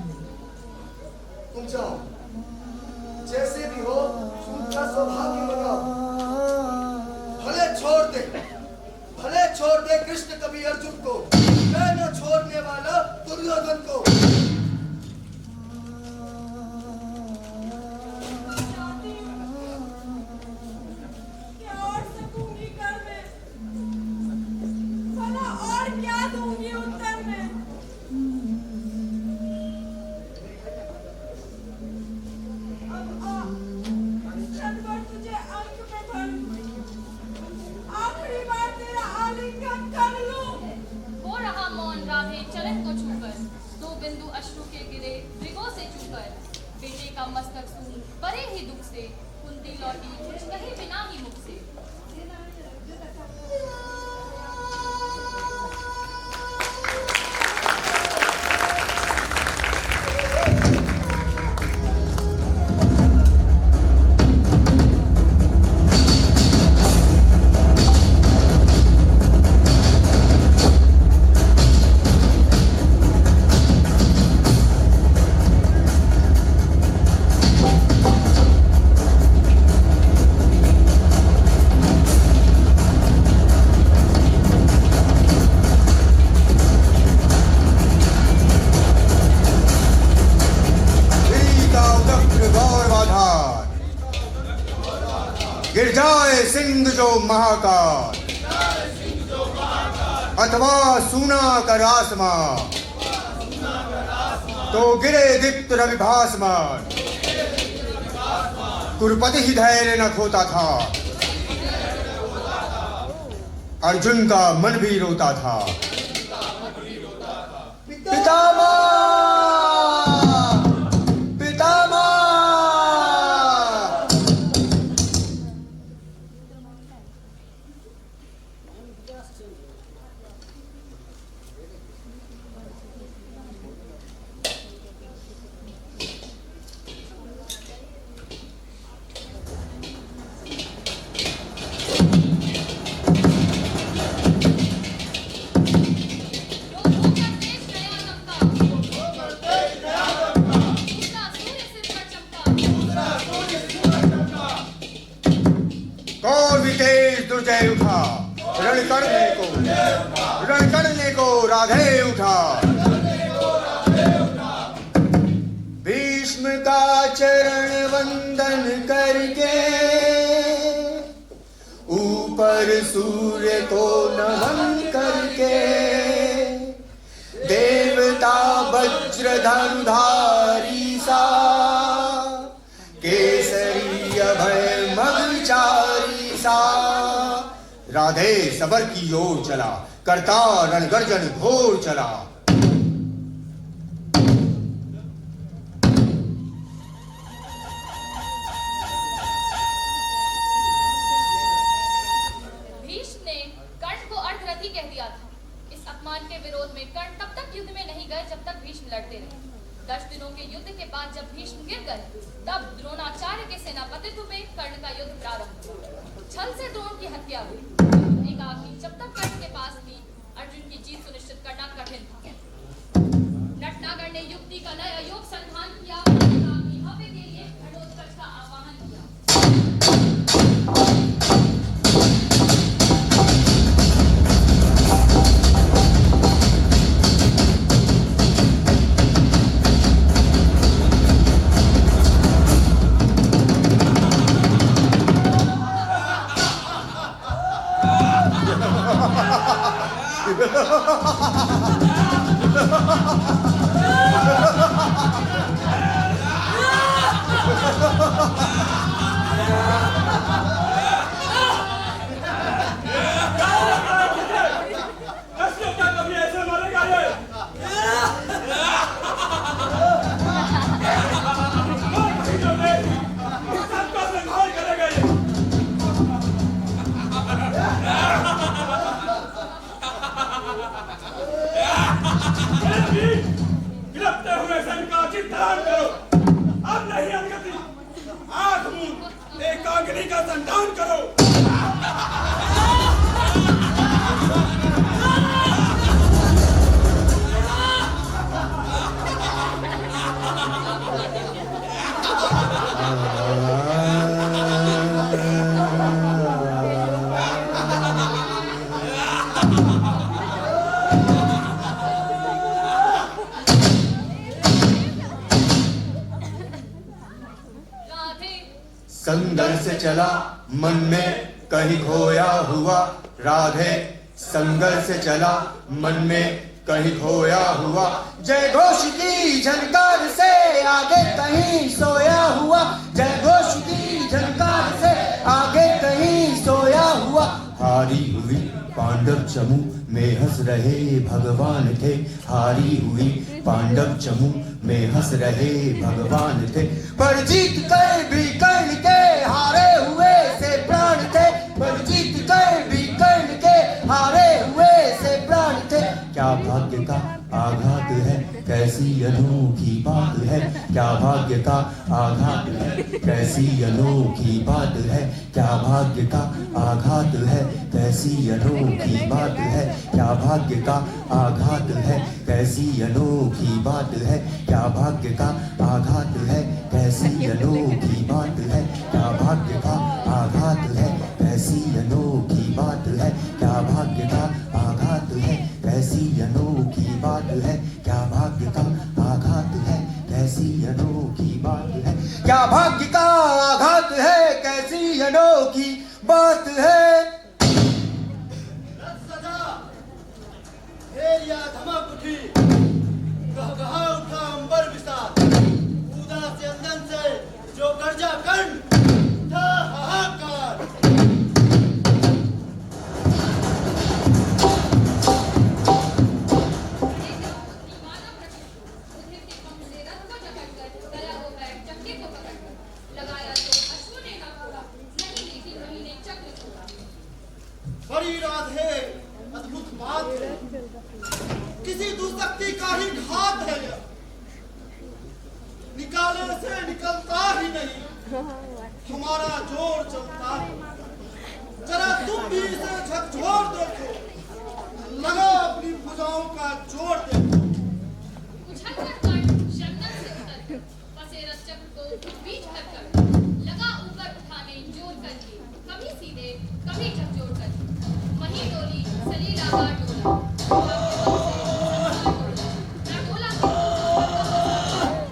तुम जाओ, जैसे भी हो उनका सौभाग्य बनाओ। भले छोड़ दे कृष्ण कभी अर्जुन को, मैं न छोड़ने वाला दुर्योधन को। क्या और सकूंगी कर में? भला और क्या दूंगी उत्तर में? अब आ, क्षणभर तुझे अंक में भर, आखिरी बार तेरा आलिंगन कर लूं। हो रहा मौन राधे चरण को छूकर, दो बिंदु अश्रु के गिरे मृगों से चूकर। बेटे का मस्तक सून परे ही दुख से, कुंती लौटी कुछ कहे बिना ही मुख से। जाए सिंह जो महाकाल, अथवा सूना कर आसमान, तो गिरे दीप्त रविभासमान। कुरुपति ही धैर्य न खोता था, अर्जुन का मन भी रोता था। पितामह, पितामह। कौन भी तेज दुर्जय उठा, रण करने को राधे उठा। भीष्म का चरण वंदन करके ऊपर सूर्य को नमन करके, देवता वज्र धनुधारी सा, केसरी अभय मगचारी सा, राधे सबर की ओर चला, करता रणगर्जन घोर चला। भीष्म ने कर्ण को अर्धरथी कह दिया था। इस अपमान के विरोध में कर्ण तब तक युद्ध में नहीं गए जब तक भीष्म लड़ते रहे। 10 दिनों के युद्ध के बाद जब भीष्म गिर गए, तब द्रोणाचार्य के सेनापतित्व में कर्ण का युद्ध प्रारंभ हुआ। छल से द्रोण की हत्या हुई। एकाग्नि जब तक कर्ण के पास थी, अर्जुन की जीत सुनिश्चित करना कठिन था। नटनागर ने युक्ति का नया योग संधान किया और एकाग्नि हव्य के लिए घटोत्कच का आह्वान किया। एकाग्नि का संधान करो। संघर्ष चला मन में कहीं खोया हुआ, राधे संघर्ष चला मन में कहीं खोया हुआ। जय घोष की झनकार से आगे कहीं सोया हुआ, जय घोष की झनकार से आगे कहीं सोया हुआ। हारी हुई पांडव चमू में हंस रहे भगवान थे, हारी हुई पांडव चमू में हंस रहे भगवान थे। पर जीत कर भी कर्ण के हारे हुए से प्राण थे, पर जीत कर भी कर्ण के हारे हुए से प्राण थे। क्या भाग्य का आघात है, कैसी अनोखी बात है, क्या भाग्य का आघात है, कैसी अनोखी बात है, क्या भाग्य का आघात है, कैसी अनोखी बात है, क्या भाग्य का आघात है, कैसी अनोखी बात है, क्या भाग्य का आघात है, कैसी अनोखी बात है, क्या भाग्य का आघात है, कैसी अनोखी बात है, क्या भाग्य का आघात है, कैसी अनोखी बात है, क्या भाग्य का आघात है, कैसी अनोखी बात है, क्या भाग्य का आघात है, कैसी अनोखी बात है। रथ सजा, भेड़िया धमक उठी, गहगहा उठा अंबर विशाल, कूदा चंदन से जो गर्जा कंठ, उठा हाहाकार। बड़ी राधे अद्भुत बात है, किसी दुशक्ति का ही घात है यह, निकाले से निकलता ही नहीं, हमारा जोर चलता है। जरा तुम भी इसे झकझोर देखो, लगा अपनी भुजाओं का जोर देखो। उछलकर कर्ण शंदन से उतरकर फंसे रथचक्र को बीच भरकर लगा ऊपर उठाने जोर करके, कभी सीधे कभी झकझोर करके वही डोली सलीला हाथ डोला, ना डोला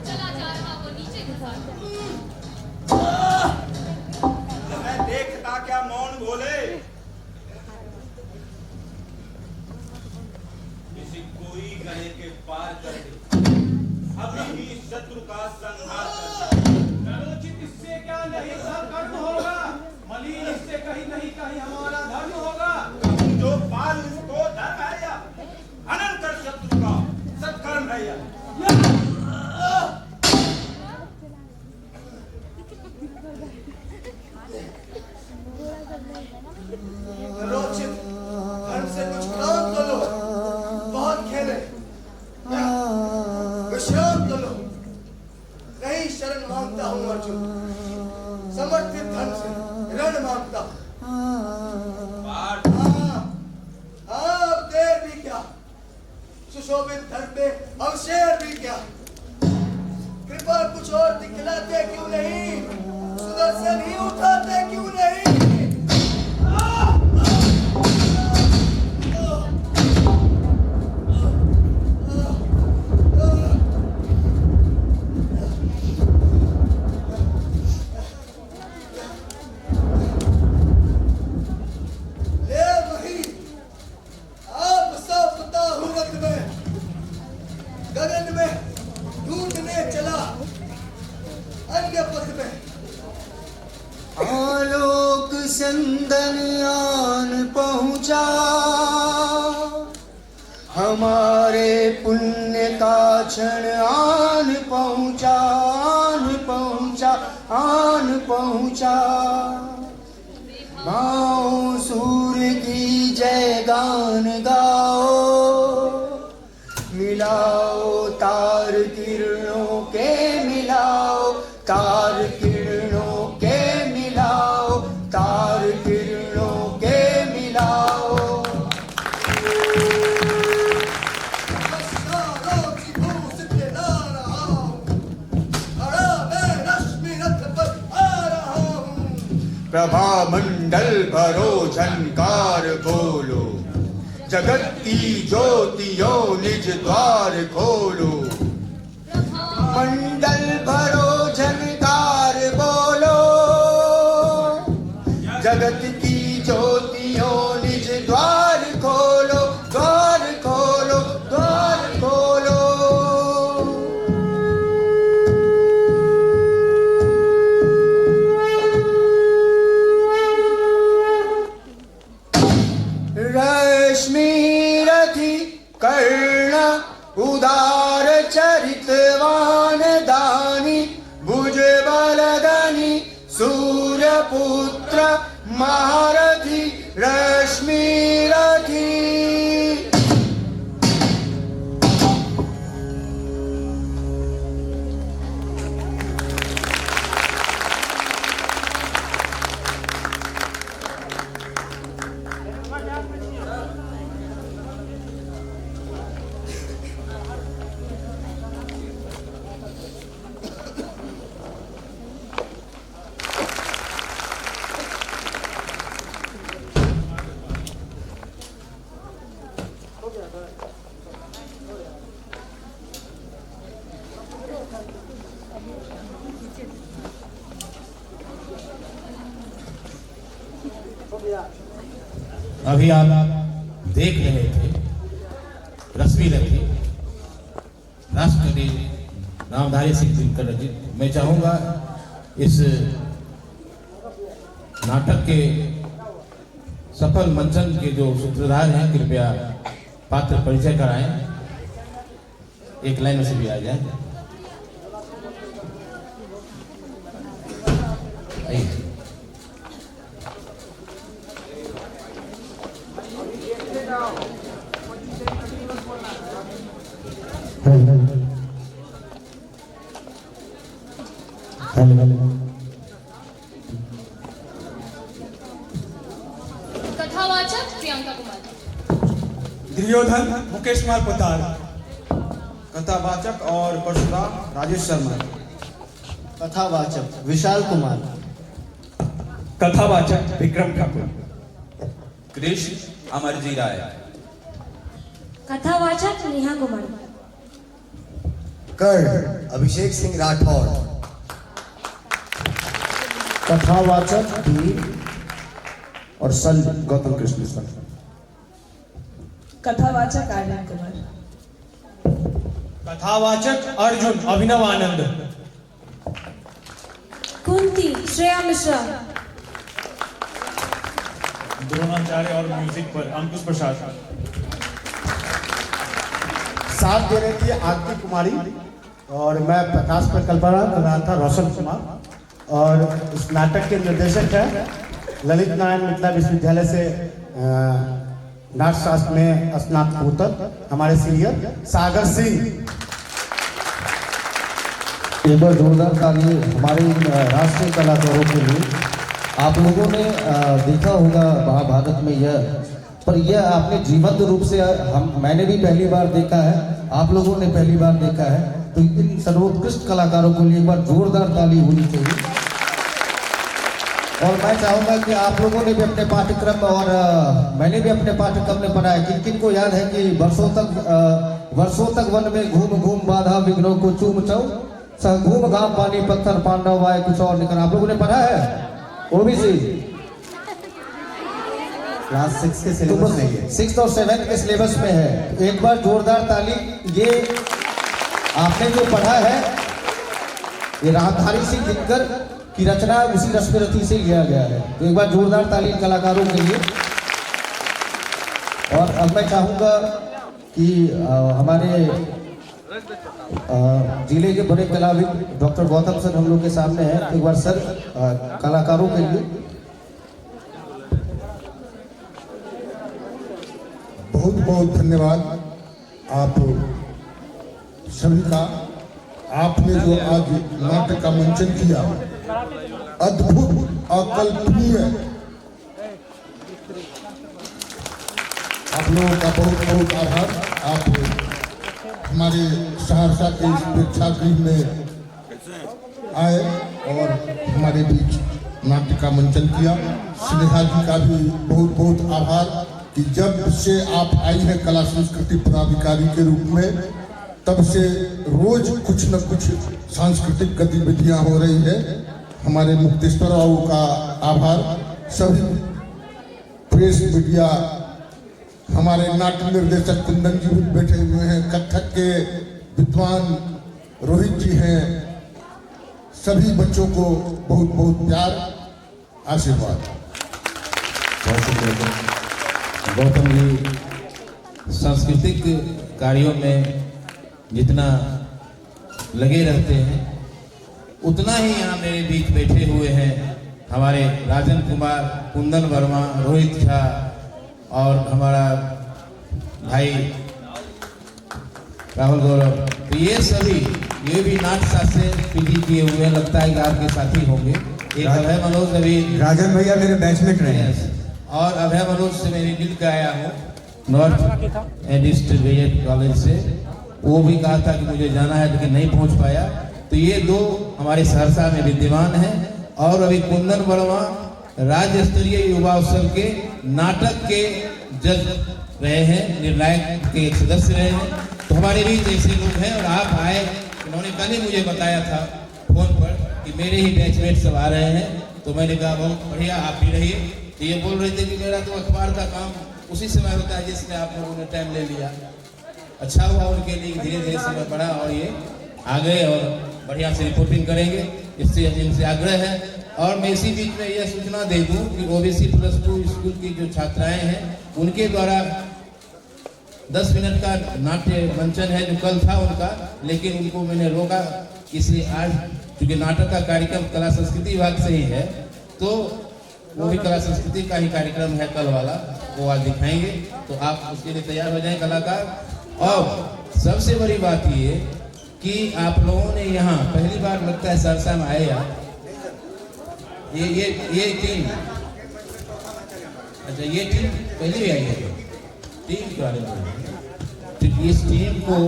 चला जा रहा वो नीचे खसा। मैं देखता क्या मौन बोले, किसी कोई गले के पार कर दे, अभी ही शत्रु का संहार कर दे। नरोचित इससे क्या नहीं कर्म होगा, मलिन इससे कहीं नहीं कहीं हमारा धर्म होगा। जो पाल उसको धर्म है या हनन कर शत्रु का सत्कर्म है या। रोचित, धर्म से कुछ काम तो लो, बहुत खेले, विश्राम तो लो। नहीं शरण मांगता हूँ अर्जुन, समर्पित धर्म से रण मांगता हूँ। अब देर भी क्या, सुशोभित धर्म में अवशेर भी क्या, कृपा कुछ और दिखलाते क्यों नहीं, सुदर्शन ही उठाते क्यों नहीं। गगन में ढूंढने चला अन्य पथ में, आलोक संदन आन पहुंचा, हमारे पुण्य का क्षण आन पहुंचा, आन पहुंचा, आन पहुंचा। गाओ सूर्य की जय गान गाओ, मिलाओ तार किरणों के मिलाओ, तार किरणों के मिलाओ, तार किरणों के मिलाओ। प्रभा मंडल भरो झनकार बोलो, जगत की ज्योतियों निज द्वार खोलो। मंडल भरो झनकार बोलो, जगत की ज्योतियों निज द्वार खोलो, द्वार खोलो, द्वार खोलो। रश्मि रथी कर्ण उदार चरितवान दानी, भुज बलधनी सूर्यपुत्र महारथी, रश्मि रथी। अभी आप देख रहे थे रश्मि रखी राष्ट्रपति नामधारी सिंह दिनकर जी। मैं चाहूँगा इस नाटक के सफल मंचन के जो सूत्रधार हैं कृपया पात्र परिचय कराएं। एक लाइन में से भी आ जाए। कथावाचक प्रियंका कुमारी। दुर्योधन मुकेश कुमार पोतार। कथावाचक और परशुराम राजेश शर्मा। कथावाचक विशाल कुमार। कथावाचक विक्रम ठाकुर। कृष्ण अमरजी राय। कथावाचक नेहा कुमारी। कर्ण अभिषेक सिंह राठौर। कथावाचक धीर और सल गौतम कृष्ण सर। कथावाचक आर्यन कुमार। कथावाचक अर्जुन अभिनव आनंद। कुंती श्रेया मिश्रा। द्रोणाचार्य और म्यूजिक पर अंकुश प्रसाद। साथ दे रही थी आरती कुमारी और मैं प्रकाश पर कल्पना कर रहा था रोशन कुमार। और इस नाटक के निर्देशक है ललित नारायण मिथिला विश्वविद्यालय से नाट्यशास्त्र में स्नातकोत्तर हमारे सीनियर सागर सिंह। एक बार जोरदार ताली हमारे राष्ट्रीय कलाकारों के लिए। आप लोगों ने देखा होगा महाभारत में यह, पर यह आपने जीवंत रूप से मैंने भी पहली बार देखा है, आप लोगों ने पहली बार देखा है। तो इन सर्वोत्कृष्ट कलाकारों के लिए एक बार जोरदार ताली होनी चाहिए। और मैं चाहूँगा कि आप लोगों ने भी अपने पाठ्यक्रम और मैंने भी अपने पाठ्यक्रम में पढ़ा है। किन किन को याद है कि वर्षों तक वन में घूम घूम बाधा विघ्नों को चूम चौ घूम घाम पानी पत्थर पांडव वाय कुछ और निकल। आप लोगों ने पढ़ा है ओबीसी क्लास 6 के सिलेबस में है। 6th और 7th के सिलेबस में है। एक बार जोरदार ताली। ये आपने जो पढ़ा है ये रामधारी सिंह दिनकर की रचना उसी रश्मि रथी से लिया गया है। तो एक बार जोरदार ताली कलाकारों के लिए। और अब मैं चाहूँगा कि हमारे जिले के बड़े कलाविद डॉक्टर गौतम सर हम लोग के सामने हैं। एक बार सर कलाकारों के लिए। बहुत बहुत धन्यवाद आप सभी का। आपने जो आज नाटक का मंचन किया अद्भुत अकल्पनीय। आप लोगों का बहुत बहुत आभार। आप हमारे सहरसा के इस प्रेक्षागृह में आए और हमारे बीच नाट्य का मंचन किया। स्नेहा जी का भी बहुत बहुत आभार कि जब से आप आई हैं कला संस्कृति पदाधिकारी के रूप में, तब से रोज कुछ न कुछ सांस्कृतिक गतिविधियां हो रही है। हमारे मुक्तेश्वर बाबू का आभार। सभी प्रेस मीडिया, हमारे नाट्य निर्देशक कुंदन जी भी बैठे हुए हैं, कथक के विद्वान रोहित जी हैं। सभी बच्चों को बहुत बहुत प्यार आशीर्वाद। गौतम जी सांस्कृतिक कार्यों में जितना लगे रहते हैं उतना ही यहाँ मेरे बीच बैठे हुए हैं हमारे राजन कुमार, कुंदन वर्मा, रोहित झा और हमारा भाई राहुल गौरव। तो ये भी नाट्यशास्त्र से पीजी किए हुए हैं, लगता है कि आपके साथी होंगे। एक अभय मनोज अभी राजन भैया मेरे बैचमेट रहे हैं। और अभय मनोज से मैं मिल के आया हूँ नॉर्थ एडिस्ट कॉलेज से। वो भी कहा था कि मुझे जाना है लेकिन नहीं पहुँच पाया। तो ये दो हमारे सहरसा में विद्यमान हैं। और अभी कुंदन वर्मा राज्य स्तरीय युवा उत्सव के नाटक के जज रहे हैं, निर्णायक के एक सदस्य रहे हैं। तो हमारे बीच ऐसे लोग हैं। और आप आए, उन्होंने कल ही मुझे बताया था फोन पर कि मेरे ही बैचमेट सब आ रहे हैं। तो मैंने कहा बहुत बढ़िया, आप भी रहिए। तो ये बोल रहे थे कि मेरा तो अखबार का काम उसी समय होता है जिसमें आप लोगों ने टाइम ले लिया। अच्छा हुआ उनके लिए, धीरे धीरे समय बढ़ा और ये आ गए और बढ़िया से रिपोर्टिंग करेंगे, इससे इनसे आग्रह है। और मैं इसी बीच में यह सूचना दे दूं कि ओबीसी +2 स्कूल की जो छात्राएं हैं उनके द्वारा 10 मिनट का नाट्य मंचन है जो कल था उनका, लेकिन उनको मैंने रोका, इसलिए आज चूँकि नाटक का कार्यक्रम कला संस्कृति विभाग से ही है तो वो भी कला संस्कृति का ही कार्यक्रम है कल वाला, वो आज दिखाएंगे। तो आप उसके लिए तैयार हो जाएं कलाकार। और सबसे बड़ी बात ये कि आप लोगों ने यहाँ पहली बार लगता है सहरसा में आए यार, ये टीम, अच्छा ये टीम पहले भी आई है, टीम के बारे में तो इस टीम को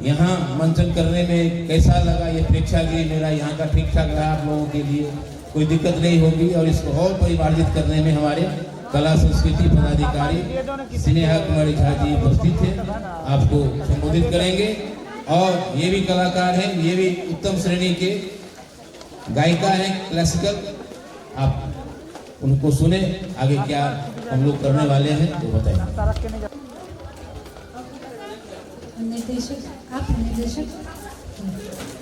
यहाँ मंचन करने में कैसा लगा ये प्रेक्षागृह मेरा यहाँ का ठीक ठाक रहा, आप लोगों के लिए कोई दिक्कत नहीं होगी। और इसको और परिमार्जित करने में हमारे कला संस्कृति पदाधिकारी स्नेहा कुमारी झा जी उपस्थित थे, आपको संबोधित करेंगे। और ये भी कलाकार हैं, ये भी उत्तम श्रेणी के गायिका हैं क्लासिकल, आप उनको सुने, आगे क्या हम लोग करने वाले हैं वो बताएं। निर्देशक, आप निर्देशक,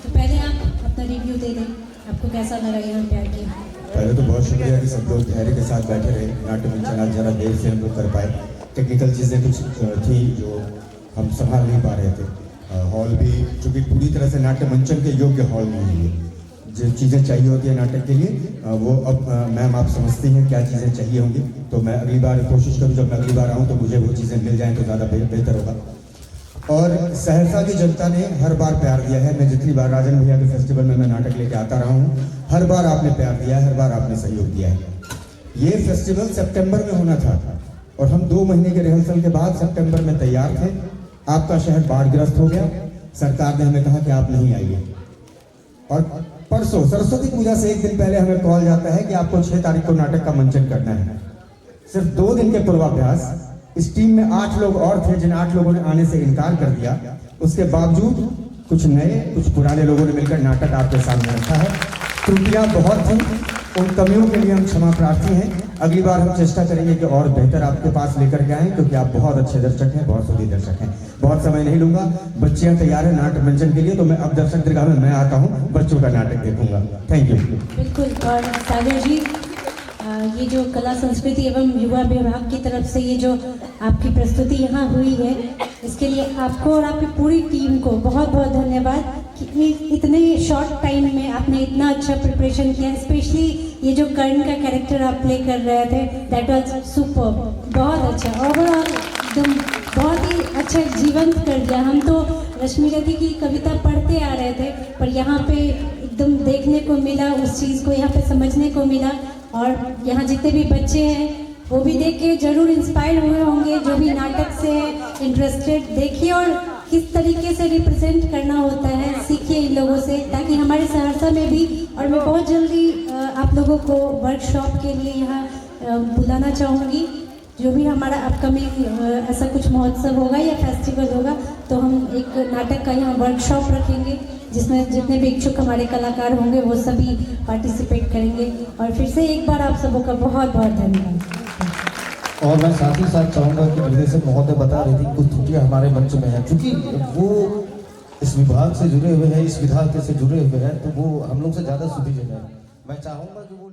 तो पहले आप अपना रिव्यू दे दें, आपको कैसा लगा यहाँ पे आके? पहले तो बहुत शुक्रिया कि सब लोग धैर्य के साथ बैठे रहे। नाट्य मंचन आज जरा देर से हम लोग कर पाए, टेक्निकल चीज़ें कुछ थी जो हम संभाल नहीं पा रहे थे। हॉल भी चूँकि पूरी तरह से नाट्य मंचन के योग्य हॉल नहीं है, जो चीज़ें चाहिए होती है नाटक के लिए वो अब मैम आप समझती हैं क्या चीज़ें चाहिए होंगी, तो मैं अगली बार कोशिश करूँ जब मैं अगली बार आऊँ तो मुझे वो चीज़ें मिल जाएँ तो ज़्यादा बेहतर होगा। और सहरसा की जनता ने हर बार प्यार दिया है। मैं जितनी बार राजन भैया के फेस्टिवल में मैं नाटक लेके आता रहा हूँ, हर बार आपने प्यार दिया है, हर बार आपने सहयोग दिया है। ये फेस्टिवल सितंबर में होना था और हम 2 महीने के रिहर्सल के बाद सितंबर में तैयार थे। आपका शहर बाढ़ग्रस्त हो गया, सरकार ने हमें कहा कि आप नहीं आइए। और परसों सरस्वती पूजा से 1 दिन पहले हमें कॉल जाता है कि आपको 6 तारीख को नाटक का मंचन करना है। सिर्फ 2 दिन के पूर्वाभ्यास, इस टीम में 8 लोग और थे जिन 8 लोगों ने आने से इनकार कर दिया। उसके बावजूद कुछ नए कुछ पुराने लोगों ने मिलकर नाटक आपके सामने रखा है। त्रुटियां बहुत थी, उन कमियों के लिए हम क्षमा प्रार्थी हैं। अगली बार हम चेष्टा करेंगे कि और बेहतर आपके पास लेकर के आएँ, क्योंकि आप बहुत अच्छे दर्शक हैं, बहुत सुधी दर्शक हैं। बहुत समय नहीं लूंगा, बच्चियां तैयार हैं नाटक मंचन के लिए, तो मैं अब दर्शक दीर्घा में मैं आता हूँ, बच्चों का नाटक देखूंगा। Thank you. बिल्कुल। और सागर जी, ये जो कला संस्कृति एवं युवा विभाग की तरफ से ये जो आपकी प्रस्तुति यहाँ हुई है, इसके लिए आपको और आपकी पूरी टीम को बहुत बहुत धन्यवाद कि इतने शॉर्ट टाइम में आपने इतना अच्छा प्रिपरेशन किया। स्पेशली ये जो कर्ण का कैरेक्टर आप प्ले कर रहे थे, दैट वाज सुपर, बहुत अच्छा, ओवरऑल एकदम बहुत ही अच्छा जीवंत कर दिया। हम तो रश्मि रति की कविता पढ़ते आ रहे थे, पर यहाँ पे एकदम देखने को मिला, उस चीज़ को यहाँ पे समझने को मिला। और यहाँ जितने भी बच्चे हैं वो भी देख के जरूर इंस्पायर हुए होंगे, जो भी नाटक से इंटरेस्टेड, देखिए और किस तरीके से रिप्रेजेंट करना होता है, सीखिए इन लोगों से, ताकि हमारे सहरसा में भी, और मैं बहुत जल्दी आप लोगों को वर्कशॉप के लिए यहाँ बुलाना चाहूँगी। जो भी हमारा अपकमिंग ऐसा कुछ महोत्सव होगा या फेस्टिवल होगा, तो हम एक नाटक का यहाँ वर्कशॉप रखेंगे, जिसमें जितने भी इच्छुक हमारे कलाकार होंगे वो सभी पार्टिसिपेट करेंगे। और फिर से एक बार आप सबों का बहुत बहुत धन्यवाद। और मैं साथ ही साथ चाहूँगा कि निर्देशक महोदय बता रही थी कुछ त्रुटियाँ हमारे मंच में हैं, क्योंकि वो इस विभाग से जुड़े हुए हैं, इस विधा से जुड़े हुए हैं, तो वो हम लोग से ज़्यादा सुविधा है। मैं चाहूँगा कि वो